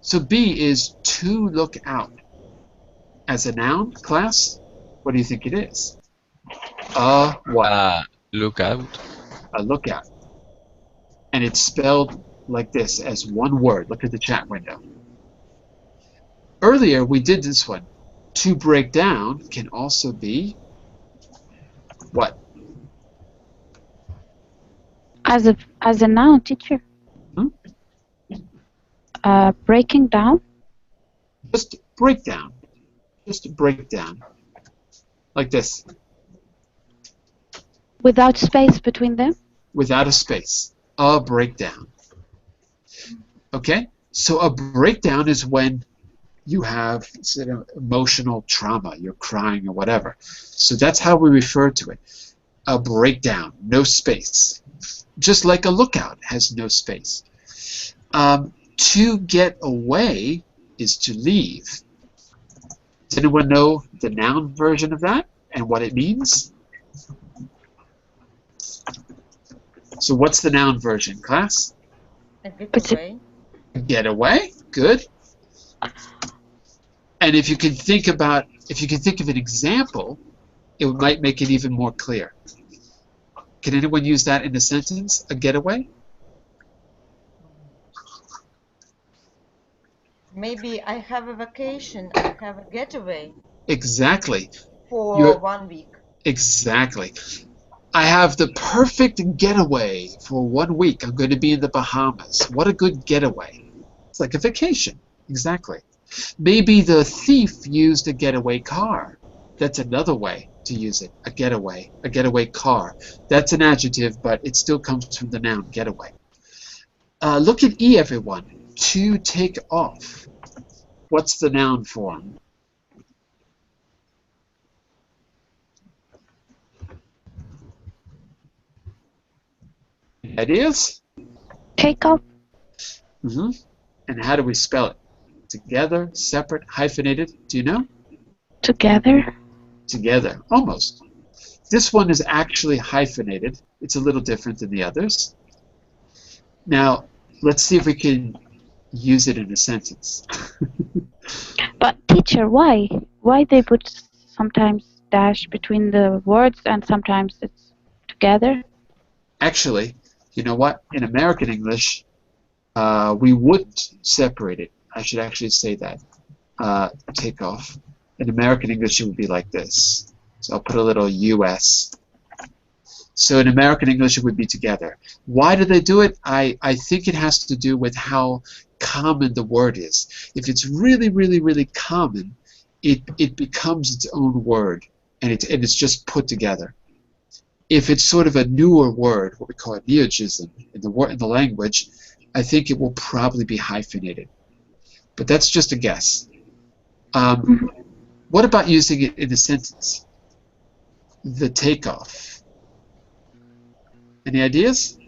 Speaker 1: So B is to look out. As a noun, class, what do you think it is? What?
Speaker 7: Look out.
Speaker 1: A lookout. And it's spelled like this, as one word. Look at the chat window. Earlier, we did this one. To break down can also be what?
Speaker 5: As a noun, teacher.
Speaker 1: Hmm?
Speaker 5: Breaking down.
Speaker 1: Just break down. Just break down. Like this.
Speaker 5: Without space between them.
Speaker 1: Without a space. A breakdown. Okay? So a breakdown is when you have sort of emotional trauma, you're crying or whatever. So that's how we refer to it. A breakdown, no space. Just like a lookout has no space. To get away is to leave. Does anyone know the noun version of that and what it means? So what's the noun version, class?
Speaker 6: A get away.
Speaker 1: Get away. Good. And if you can think of an example, it might make it even more clear. Can anyone use that in a sentence? A getaway?
Speaker 6: Maybe I have a vacation. I have a getaway.
Speaker 1: Exactly.
Speaker 6: For 1 week.
Speaker 1: Exactly. I have the perfect getaway for 1 week. I'm going to be in the Bahamas. What a good getaway. It's like a vacation. Exactly. Maybe the thief used a getaway car. That's another way to use it. A getaway car. That's an adjective, but it still comes from the noun getaway. Look at E, everyone. To take off. What's the noun form? Ideas?
Speaker 5: Take off.
Speaker 1: Mm-hmm. And how do we spell it? Together, separate, hyphenated? Do you know?
Speaker 5: Together.
Speaker 1: Together. Almost. This one is actually hyphenated. It's a little different than the others. Now, let's see if we can use it in a sentence.
Speaker 5: But teacher, why? Why they put sometimes dash between the words and sometimes it's together?
Speaker 1: Actually, you know what? In American English, we wouldn't separate it. I should actually say that. Take off. In American English, it would be like this. So I'll put a little US. So in American English, it would be together. Why do they do it? I think it has to do with how common the word is. If it's really, really, really common, it becomes its own word, and it's just put together. If it's sort of a newer word, what we call a neologism in the language, I think it will probably be hyphenated. But that's just a guess. What about using it in a sentence? The takeoff. Any ideas?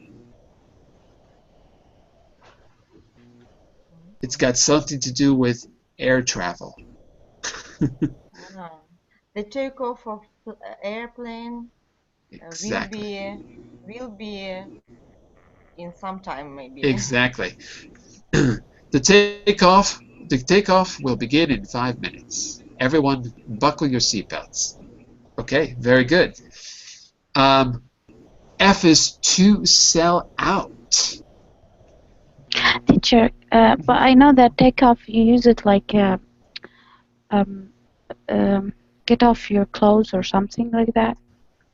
Speaker 1: It's got something to do with air travel.
Speaker 6: The takeoff of airplane
Speaker 1: Exactly.
Speaker 6: will be in some time, maybe.
Speaker 1: Exactly. The takeoff will begin in 5 minutes. Everyone, buckle your seatbelts. Okay, very good. F is to sell out.
Speaker 5: Teacher, but I know that take off, you use it like get off your clothes or something like that.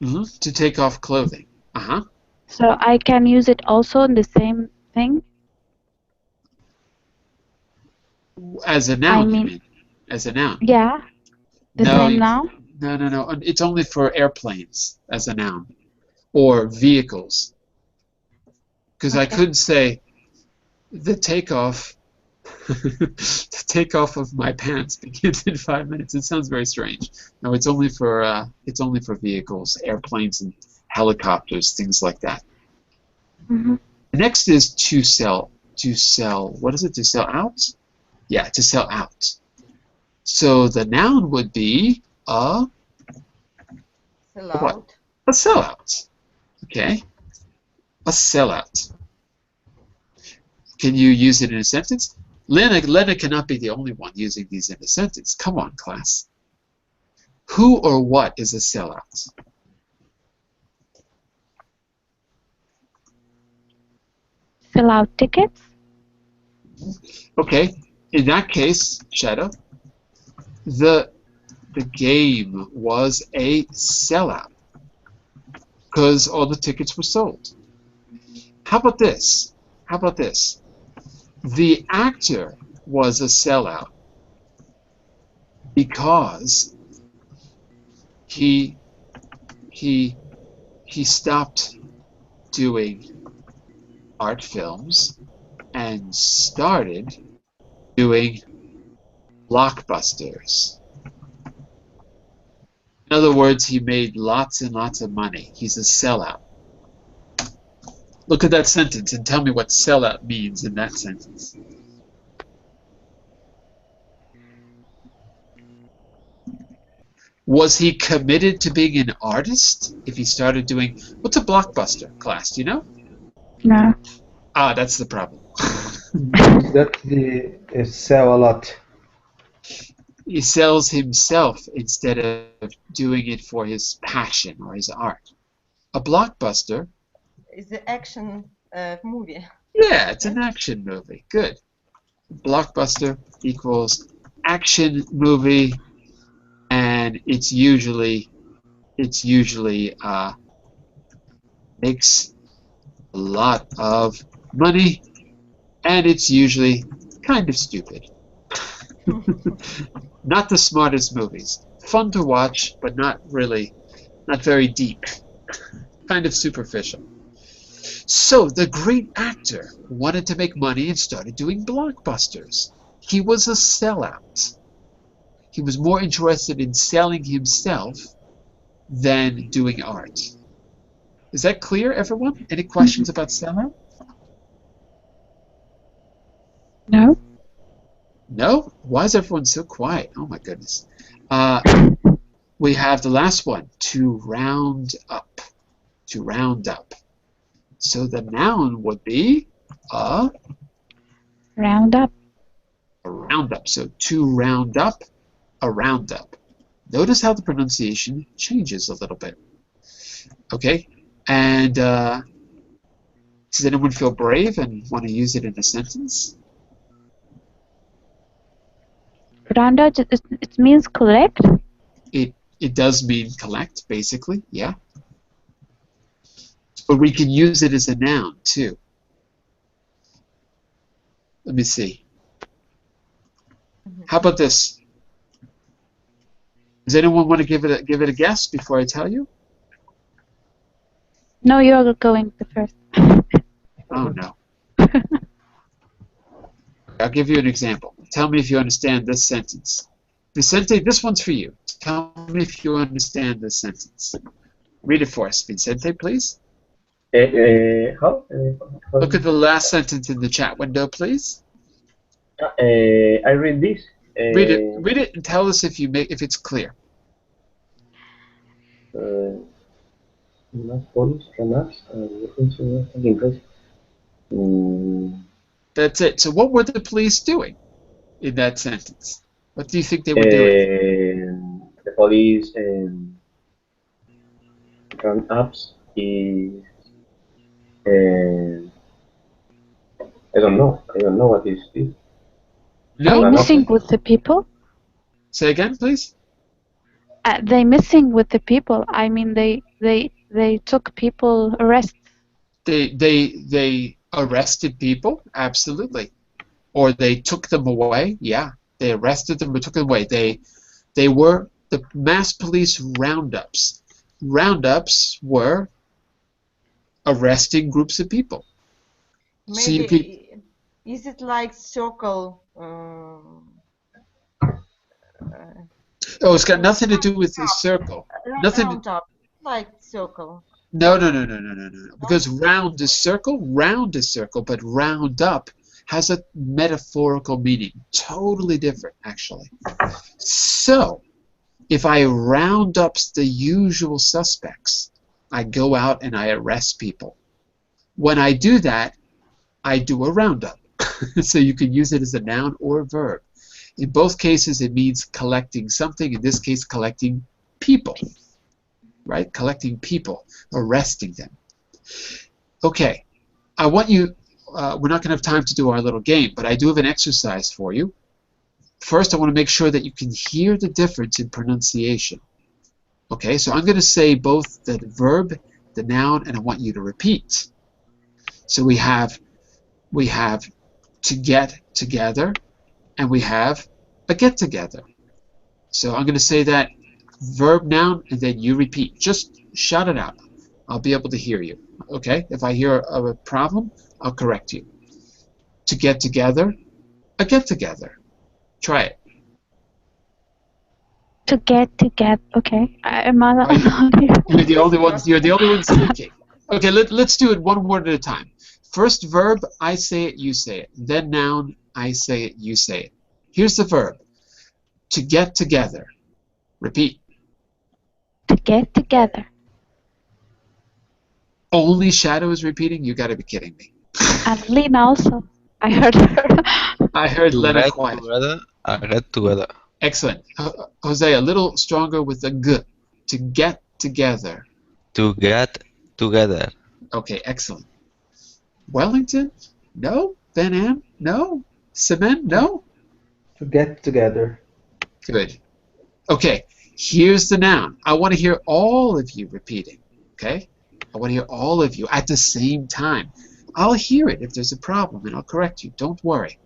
Speaker 1: Mm-hmm. To take off clothing. Uh-huh.
Speaker 5: So I can use it also in the same thing?
Speaker 1: As a noun,
Speaker 5: I mean,
Speaker 1: you mean? As a noun.
Speaker 5: Yeah. The same noun?
Speaker 1: No. It's only for airplanes as a noun. Or vehicles. Because I could say the takeoff The takeoff of my pants begins in 5 minutes. It sounds very strange. No, it's only for vehicles, airplanes, and helicopters, things like that.
Speaker 5: Mhm.
Speaker 1: The next is to sell. To sell. What is it? To sell out? Yeah, to sell out. So the noun would be a
Speaker 6: Sellout.
Speaker 1: sellout. Okay, a sellout. Can you use it in a sentence? Lena cannot be the only one using these in a sentence. Come on, class. Who or what is a sellout?
Speaker 5: Fill out tickets.
Speaker 1: Okay, in that case, Shadow, the game was a sellout because all the tickets were sold. How about this? How about this? The actor was a sellout because he stopped doing art films and started doing blockbusters. In other words, he made lots and lots of money. He's a sellout. Look at that sentence and tell me what sellout means in that sentence. Was he committed to being an artist if he started doing... What's a blockbuster, class? Do you know?
Speaker 5: No.
Speaker 1: Ah, that's the problem.
Speaker 3: That the sell a lot.
Speaker 1: He sells himself instead of doing it for his passion or his art. A blockbuster...
Speaker 6: Is the action movie.
Speaker 1: Yeah, it's an action movie. Good. Blockbuster equals action movie, and it's usually makes a lot of money, and it's usually kind of stupid. Not the smartest movies. Fun to watch, but not very deep. Kind of superficial. So the great actor wanted to make money and started doing blockbusters. He was a sellout. He was more interested in selling himself than doing art. Is that clear, everyone? Any questions about sellout?
Speaker 5: No.
Speaker 1: No? Why is everyone so quiet? Oh my goodness. We have the last one, to round up. To round up. So the noun would be a
Speaker 5: Roundup.
Speaker 1: roundup. So to round up, a roundup. Notice how the pronunciation changes a little bit. Okay, and does anyone feel brave and want to use it in a sentence?
Speaker 5: Roundup. It means collect.
Speaker 1: It does mean collect, basically, yeah. But we can use it as a noun too. Let me see. How about this? Does anyone want to give it a guess before I tell you?
Speaker 5: No, you're going the first.
Speaker 1: Oh no. I'll give you an example. Tell me if you understand this sentence. Vicente, this one's for you. Tell me if you understand this sentence. Read it for us, Vicente, please.
Speaker 8: How?
Speaker 1: Look at the last sentence in the chat window, please.
Speaker 8: I read this.
Speaker 1: Read it, and tell us if it's clear. That's it. So what were the police doing in that sentence? What do you think they were doing?
Speaker 8: The police run ups is I don't know what is this.
Speaker 1: No?
Speaker 5: They missing with the people?
Speaker 1: Say again, please.
Speaker 5: They missing with the people. I mean, they took people arrest.
Speaker 1: They arrested people, absolutely, or they took them away. Yeah, they arrested them or took them away. They were the mass police roundups. Roundups were arresting groups of people.
Speaker 6: Maybe,
Speaker 1: So you could,
Speaker 6: Is it like circle?
Speaker 1: Oh, it's got nothing to do with the circle. Nothing.
Speaker 6: Round up, like circle.
Speaker 1: No. Because round is circle, but round up has a metaphorical meaning. Totally different, actually. So, if I round up the usual suspects, I go out and I arrest people. When I do that, I do a roundup. So you can use it as a noun or a verb. In both cases, it means collecting something. In this case, collecting people. Right? Collecting people, arresting them. Okay, I want you, we're not going to have time to do our little game, but I do have an exercise for you. First, I want to make sure that you can hear the difference in pronunciation. Okay, so I'm going to say both the verb, the noun, and I want you to repeat. So we have to get together, and we have a get together. So I'm going to say that verb, noun, and then you repeat. Just shout it out. I'll be able to hear you. Okay? If I hear a problem, I'll correct you. To get together, a get together. Try it.
Speaker 5: To get together. Okay. I'm not.
Speaker 1: You're the only one. You're the only one speaking. Okay. Let's do it one word at a time. First verb, I say it, you say it. Then noun, I say it, you say it. Here's the verb. To get together. Repeat.
Speaker 5: To get together.
Speaker 1: Only Shadow is repeating? You got to be kidding me.
Speaker 5: And Lena also. I heard her.
Speaker 1: I heard
Speaker 7: To
Speaker 1: Lena
Speaker 7: get
Speaker 1: quiet.
Speaker 7: together. Get together.
Speaker 1: Excellent. Jose, a little stronger with the g. To get together.
Speaker 7: To get together.
Speaker 1: Okay, excellent. Wellington? No? Van Am? No? Cement? No?
Speaker 3: To get together.
Speaker 1: Good. Okay, here's the noun. I want to hear all of you repeating. Okay? I want to hear all of you at the same time. I'll hear it if there's a problem, and I'll correct you. Don't worry.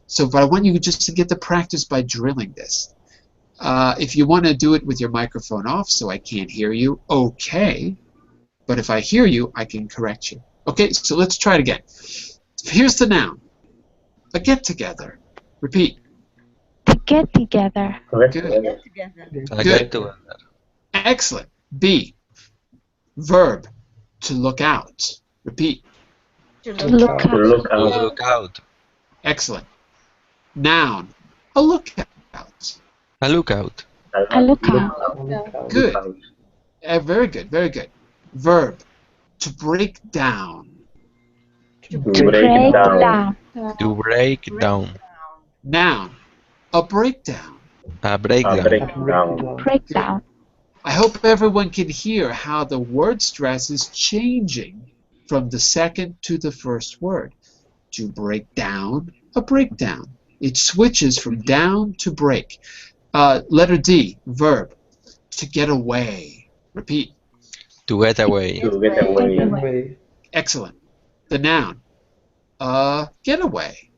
Speaker 1: So, but I want you just to get the practice by drilling this. If you want to do it with your microphone off so I can't hear you, okay. But if I hear you, I can correct you. Okay, so let's try it again. Here's the noun. A get-together. Repeat.
Speaker 5: To get together.
Speaker 6: Get together.
Speaker 7: Get together.
Speaker 1: Excellent. B. Verb. To look out. Repeat.
Speaker 6: To
Speaker 5: Look
Speaker 6: out.
Speaker 5: out.
Speaker 8: To look
Speaker 7: To
Speaker 8: out.
Speaker 7: look out.
Speaker 1: Excellent. Noun. A lookout.
Speaker 7: A lookout.
Speaker 5: A lookout.
Speaker 1: Good. Very good. Very good. Verb. To break down.
Speaker 8: To
Speaker 5: To
Speaker 8: break
Speaker 5: break
Speaker 8: down.
Speaker 5: down.
Speaker 7: To break down.
Speaker 1: Noun. A breakdown.
Speaker 7: A
Speaker 8: A
Speaker 7: breakdown.
Speaker 8: breakdown.
Speaker 5: Break down.
Speaker 1: I hope everyone can hear how the word stress is changing from the second to the first word. To break down, a breakdown. It switches from down to break. Letter D, verb. To get away. Repeat.
Speaker 7: To get away.
Speaker 8: To get away.
Speaker 3: Way.
Speaker 1: Excellent. The noun. Getaway.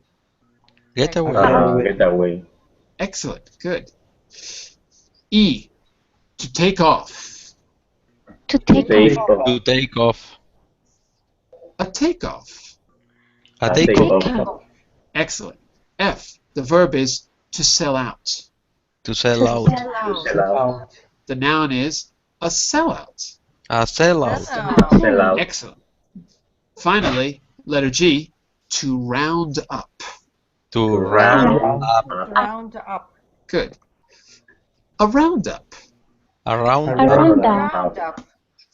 Speaker 7: Get away.
Speaker 8: Get away.
Speaker 1: Excellent. Good. E. To take off.
Speaker 5: To take
Speaker 8: Take
Speaker 5: off.
Speaker 8: off.
Speaker 7: To take off.
Speaker 1: A takeoff.
Speaker 7: A
Speaker 8: Take
Speaker 7: take off.
Speaker 8: off.
Speaker 1: Excellent. F. The verb is to sell out.
Speaker 7: To sell out.
Speaker 8: Sell out.
Speaker 1: The noun is a sellout.
Speaker 7: A sellout.
Speaker 8: Sell out.
Speaker 1: Excellent. Finally, letter G. To round up.
Speaker 7: To
Speaker 8: round
Speaker 7: round up.
Speaker 6: Round up.
Speaker 1: Good. A roundup.
Speaker 7: Around.
Speaker 5: A roundup.
Speaker 6: Round up.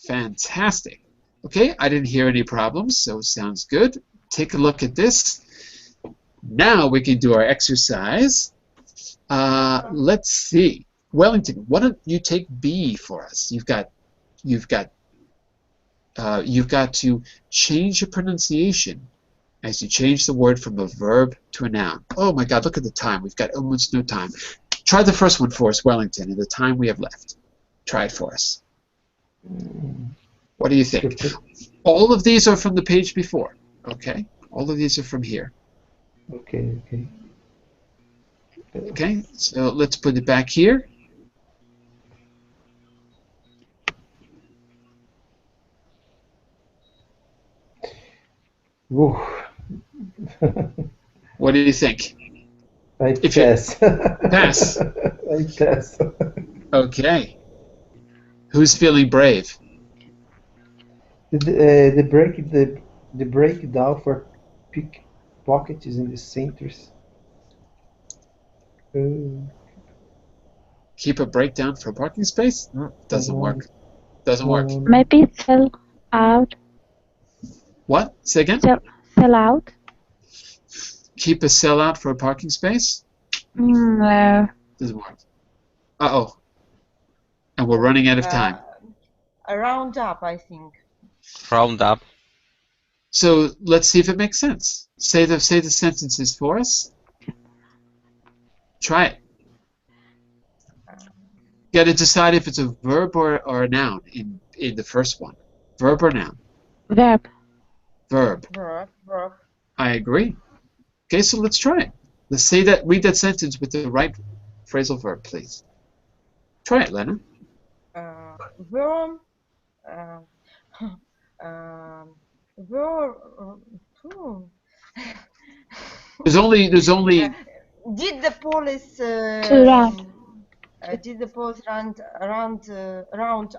Speaker 1: Fantastic. Okay, I didn't hear any problems, so it sounds good. Take a look at this. Now we can do our exercise. Let's see. Wellington, why don't you take B for us? You've got to change your pronunciation as you change the word from a verb to a noun. Oh my God, look at the time. We've got almost no time. Try the first one for us, Wellington, in the time we have left. Try it for us. What do you think? All of these are from the page before, okay? All of these are from here.
Speaker 3: Okay, okay.
Speaker 1: Okay, so let's put it back here.
Speaker 3: Woo.
Speaker 1: What do you think?
Speaker 3: I
Speaker 1: If you-
Speaker 3: pass.
Speaker 1: Pass.
Speaker 3: I pass.
Speaker 1: Okay. Who's feeling brave?
Speaker 3: The breakdown for pickpocket is in the centers.
Speaker 1: Keep a breakdown for parking space? Doesn't work. Doesn't work.
Speaker 5: Maybe sell out.
Speaker 1: What? Say again?
Speaker 5: Sell out.
Speaker 1: Keep a sellout for a parking space? Doesn't work. Uh-oh. And we're running out of time.
Speaker 6: A round up, I think.
Speaker 7: Round up.
Speaker 1: So let's see if it makes sense. Say the sentences for us. Try it. You got to decide if it's a verb or a noun in the first one. Verb or noun?
Speaker 5: Verb.
Speaker 1: Verb.
Speaker 6: Verb.
Speaker 1: I agree. Okay, so let's try it. Let's say that. Read that sentence with the right phrasal verb, please. Try it, Lena.
Speaker 6: Worm.
Speaker 1: There's only.
Speaker 6: Did the police did the police round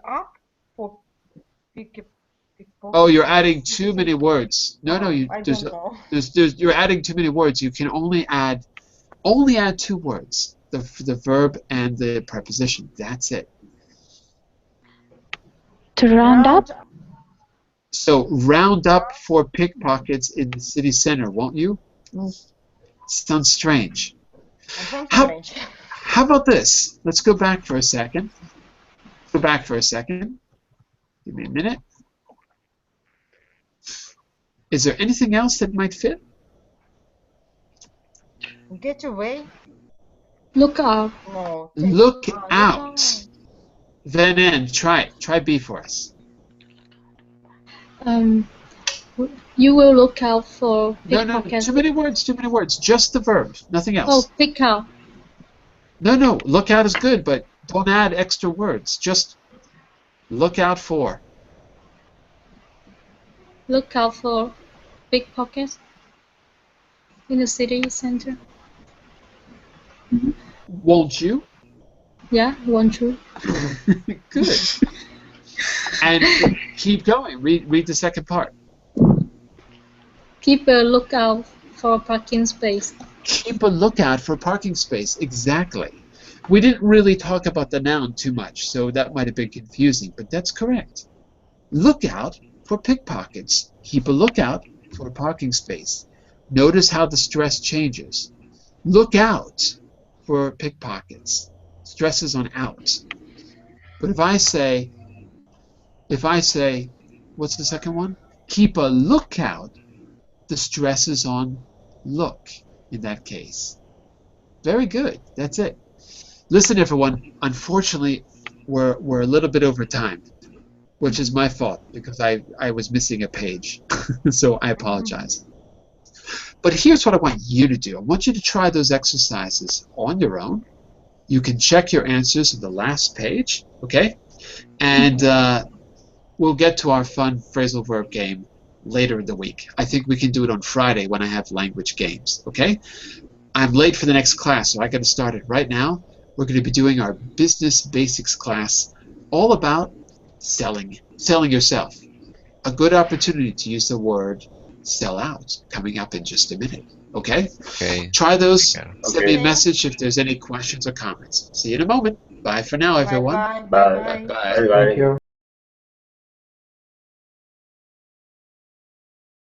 Speaker 6: up for pickpocket?
Speaker 1: Oh, you're adding too many words. No,
Speaker 6: I don't know.
Speaker 1: You're adding too many words. You can only add 2 words. The verb and the preposition. That's it.
Speaker 5: To round up.
Speaker 1: So round up for pickpockets in the city center, won't you? Sounds strange. How about this? Let's go back for a second. Give me a minute. Is there anything else that might fit?
Speaker 6: Get away.
Speaker 4: Look out.
Speaker 6: No.
Speaker 1: Look out. Then end. Try it. Try B for us.
Speaker 4: You will look out for
Speaker 1: No,
Speaker 4: pickpockets.
Speaker 1: too many words. Just the verb. Nothing else.
Speaker 4: Oh, pick out.
Speaker 1: No. Look out is good, but don't add extra words. Just look out for.
Speaker 4: Look out for pickpockets in the city center.
Speaker 1: Won't you?
Speaker 4: Yeah, won't you?
Speaker 1: Good. And keep going. Read the second part.
Speaker 4: Keep a lookout for a parking space.
Speaker 1: Keep a lookout for a parking space. Exactly. We didn't really talk about the noun too much, so that might have been confusing, but that's correct. Look out for pickpockets. Keep a lookout for a parking space. Notice how the stress changes. Look out for pickpockets. Stress is on out. But if I say, what's the second one? Keep a lookout. The stress is on look in that case. Very good. That's it. Listen, everyone. Unfortunately, we're a little bit over time, which is my fault because I was missing a page. So I apologize. But here's what I want you to do. I want you to try those exercises on your own. You can check your answers on the last page, okay? And we'll get to our fun phrasal verb game later in the week. I think we can do it on Friday when I have language games, okay? I'm late for the next class, so I got to start it right now. We're going to be doing our business basics class all about selling yourself. A good opportunity to use the word sell out coming up in just a minute, okay?
Speaker 7: Okay.
Speaker 1: Try those. Send me a
Speaker 6: Okay.
Speaker 1: message if there's any questions or comments. See you in a moment. Bye for now, everyone.
Speaker 6: Bye.
Speaker 8: Bye.
Speaker 6: Bye.
Speaker 8: Bye.
Speaker 3: Thank you.